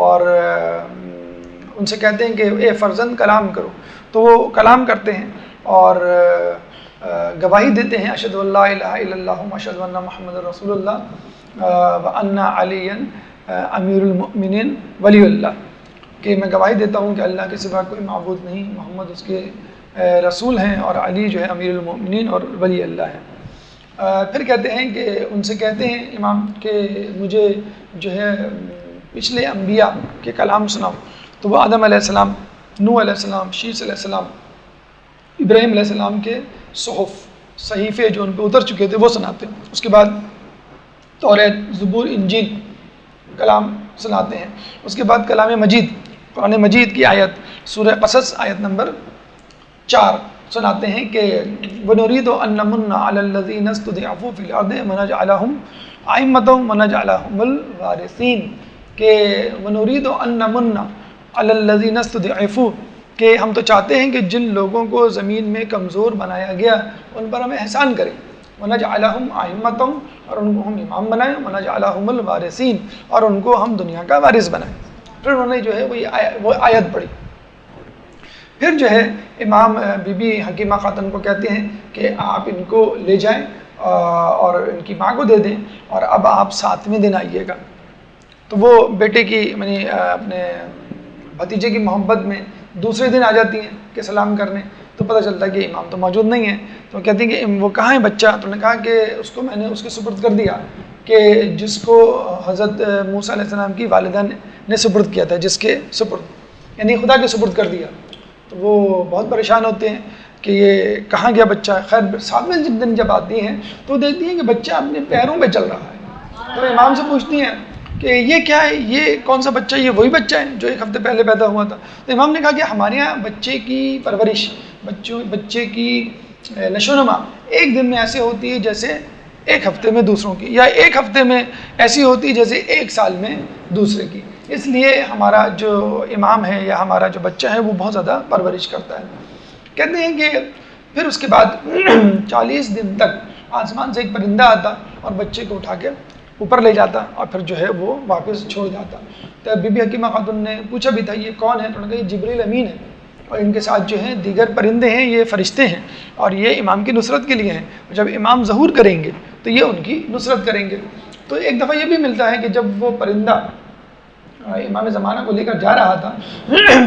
اور ان سے کہتے ہیں کہ اے فرزند کلام کرو. تو وہ کلام کرتے ہیں اور گواہی دیتے ہیں اشہد ان لا الہ الا اللہ و اشہد ان محمد رسول اللہ وان علی امیر المؤمنین ولی اللہ، کہ میں گواہی دیتا ہوں کہ اللہ کے سوا کوئی معبود نہیں، محمد اس کے رسول ہیں اور علی جو ہے امیر المؤمنین اور ولی اللہ ہے. پھر کہتے ہیں کہ ان سے کہتے ہیں امام کہ مجھے جو ہے پچھلے انبیاء کے کلام سناؤ. تو وہ آدم علیہ السلام، نوح علیہ السلام، شیس علیہ السلام، ابراہیم علیہ السلام کے صحف صحیفے جو ان پہ اتر چکے تھے وہ سناتے ہیں. اس کے بعد توریت، زبور، انجیل کلام سناتے ہیں. اس کے بعد کلام مجید، قرآن مجید کی آیت سورہ قصص آیت نمبر 4 سناتے ہیں کہ وَنُرِيدُ أَن نَّمُنَّ عَلَى الَّذِينَ اسْتُضْعِفُوا فِي الْأَرْضِ وَنَجْعَلَهُمْ أَئِمَّةً وَنَجْعَلَهُمُ الْوَارِثِينَ کہ وَنُرِيدُ أَن نَّمُنَّ عَلَى الَّذِينَ اسْتُضْعِفُوا کہ ہم تو چاہتے ہیں کہ جن لوگوں کو زمین میں کمزور بنایا گیا ان پر ہم احسان کریں. وَنَجْعَلَهُمْ أَئِمَّةً اور ان کو ہم امام بنائیں. وَنَجْعَلَهُمُ الْوَارِثِينَ اور ان کو ہم دنیا کا وارث بنائیں. پھر انہوں نے جو ہے وہ آیت پڑھی. پھر جو ہے امام بی بی حکیمہ خاتون کو کہتے ہیں کہ آپ ان کو لے جائیں اور ان کی ماں کو دے دیں اور اب آپ 7ویں دن آئیے گا. تو وہ بیٹے کی یعنی اپنے بھتیجے کی محبت میں دوسرے دن آ جاتی ہیں کہ سلام کرنے. تو پتہ چلتا ہے کہ امام تو موجود نہیں ہے. تو کہتی ہیں کہ وہ کہاں ہے بچہ؟ تو انہوں نے کہا کہ اس کو میں نے اس کے سپرد کر دیا کہ جس کو حضرت موسیٰ علیہ السلام کی والدہ نے سپرد کیا تھا، جس کے سپرد یعنی خدا کے سپرد کر دیا. تو وہ بہت پریشان ہوتے ہیں کہ یہ کہاں گیا بچہ. خیر 7ویں دن جب آتی ہیں تو دیکھتی ہیں کہ بچہ اپنے پیروں پہ چل رہا ہے. تو امام سے پوچھتی ہیں کہ یہ کیا ہے، یہ کون سا بچہ، یہ وہی بچہ ہے جو 1 ہفتے پہلے پیدا ہوا تھا. تو امام نے کہا کہ ہمارے یہاں بچے کی پرورش، بچے کی نشو و نما ایک دن میں ایسے ہوتی ہے جیسے 1 ہفتے میں دوسروں کی، یا 1 ہفتے میں ایسی ہوتی ہے جیسے 1 سال میں دوسرے کی. اس لیے ہمارا جو امام ہے یا ہمارا جو بچہ ہے وہ بہت زیادہ پرورش کرتا ہے. کہتے ہیں کہ پھر اس کے بعد 40 دن تک آسمان سے ایک پرندہ آتا اور بچے کو اٹھا کے اوپر لے جاتا اور پھر جو ہے وہ واپس چھوڑ جاتا. تو بی بی حکیمہ خاتون نے پوچھا بھی تھا یہ کون ہے؟ تو انہوں نے کہا یہ جبریل امین ہے اور ان کے ساتھ جو ہیں دیگر پرندے ہیں، یہ فرشتے ہیں اور یہ امام کی نصرت کے لیے ہیں. جب امام ظہور کریں گے تو یہ ان کی نصرت کریں گے. تو ایک دفعہ یہ بھی ملتا ہے کہ جب وہ پرندہ امام زمانہ کو لے کر جا رہا تھا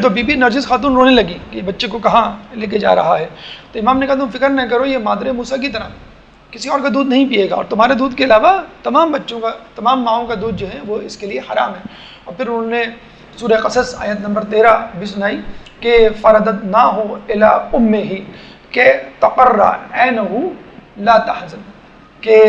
تو بی بی نرجس خاتون رونے لگی کہ بچے کو کہاں لے کے جا رہا ہے. تو امام نے کہا تم فکر نہ کرو، یہ مادر موسیٰ کی طرح کسی اور کا دودھ نہیں پیے گا اور تمہارے دودھ کے علاوہ تمام بچوں کا، تمام ماؤں کا دودھ جو ہے وہ اس کے لیے حرام ہے. اور پھر انہوں نے سورہ قصص آیت نمبر 13 بھی سنائی کہ فرددناہ الی امہ کہ تقر عینہ لا تحزن کہ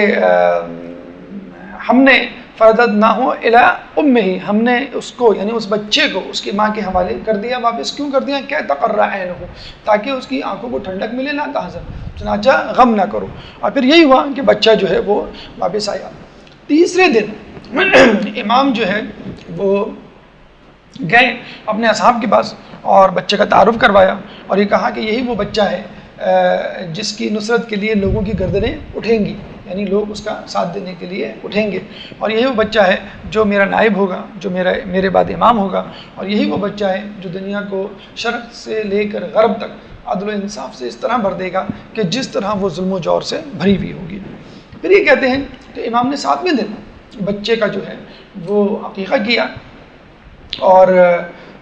ہم نے فرددناہ الی امہ ہم نے اس کو یعنی اس بچے کو اس کی ماں کے حوالے کر دیا واپس. کیوں کر دیا؟ کہ تقر عینہ تاکہ اس کی آنکھوں کو ٹھنڈک ملے، لا تحزن چنانچہ غم نہ کرو. اور پھر یہی ہوا کہ بچہ جو ہے وہ واپس آیا. تیسرے دن امام جو ہے وہ گئے اپنے اصحاب کے پاس اور بچے کا تعارف کروایا اور یہ کہا کہ یہی وہ بچہ ہے جس کی نصرت کے لیے لوگوں کی گردنیں اٹھیں گی، یعنی لوگ اس کا ساتھ دینے کے لیے اٹھیں گے، اور یہی وہ بچہ ہے جو میرا نائب ہوگا، جو میرے بعد امام ہوگا، اور یہی وہ بچہ ہے جو دنیا کو شرق سے لے کر غرب تک عدل و انصاف سے اس طرح بھر دے گا کہ جس طرح وہ ظلم و جور سے بھری ہوئی ہوگی۔ پھر یہ کہتے ہیں کہ امام نے 7ویں دن بچے کا جو ہے وہ عقیقہ کیا، اور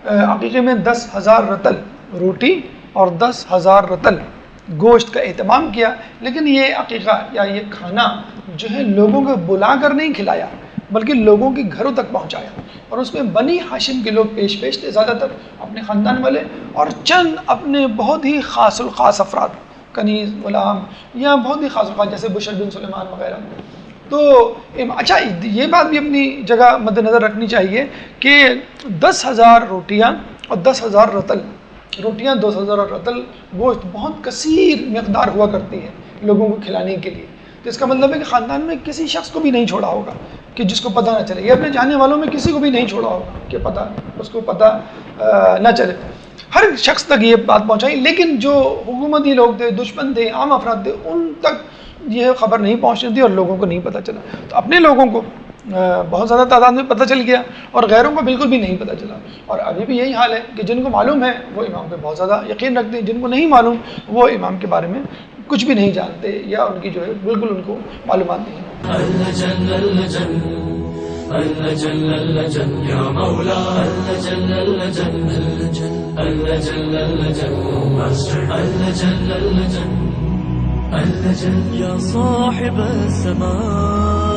عقیقے میں 10,000 رطل روٹی اور 10,000 رطل گوشت کا اہتمام کیا، لیکن یہ عقیقہ یا یہ کھانا جو ہے لوگوں کو بلا کر نہیں کھلایا بلکہ لوگوں کے گھروں تک پہنچایا، اور اس میں بنی ہاشم کے لوگ پیش تھے، زیادہ تر اپنے خاندان والے، اور چند اپنے بہت ہی خاص الخاص افراد، کنیز، غلام، یا بہت ہی خاص الخاص جیسے بشر بن سلیمان وغیرہ۔ تو اچھا یہ بات بھی اپنی جگہ مد نظر رکھنی چاہیے کہ 10,000 روٹیاں اور 10,000 رطل روٹیاں، 10,000 رطل گوشت بہت کثیر مقدار ہوا کرتی ہے لوگوں کو کھلانے کے لیے۔ تو اس کا مطلب ہے کہ خاندان میں کسی شخص کو بھی نہیں چھوڑا ہوگا کہ جس کو پتہ نہ چلے، یہ اپنے جاننے والوں میں کسی کو بھی نہیں چھوڑا ہوگا کہ اس کو پتہ نہ چلے، ہر شخص تک یہ بات پہنچائی۔ لیکن جو حکومتی لوگ تھے، دشمن تھے، عام افراد تھے، ان تک یہ خبر نہیں پہنچتی تھی اور لوگوں کو نہیں پتہ چلا۔ تو اپنے لوگوں کو بہت زیادہ تعداد میں پتہ چل گیا اور غیروں کو بالکل بھی نہیں پتہ چلا، اور ابھی بھی یہی حال ہے کہ جن کو معلوم ہے وہ امام پہ بہت زیادہ یقین رکھتے ہیں، جن کو نہیں معلوم وہ امام کے بارے میں کچھ بھی نہیں جانتے، یا ان کی جو ہے بالکل ان کو معلومات نہیں۔ يا صاحب السماء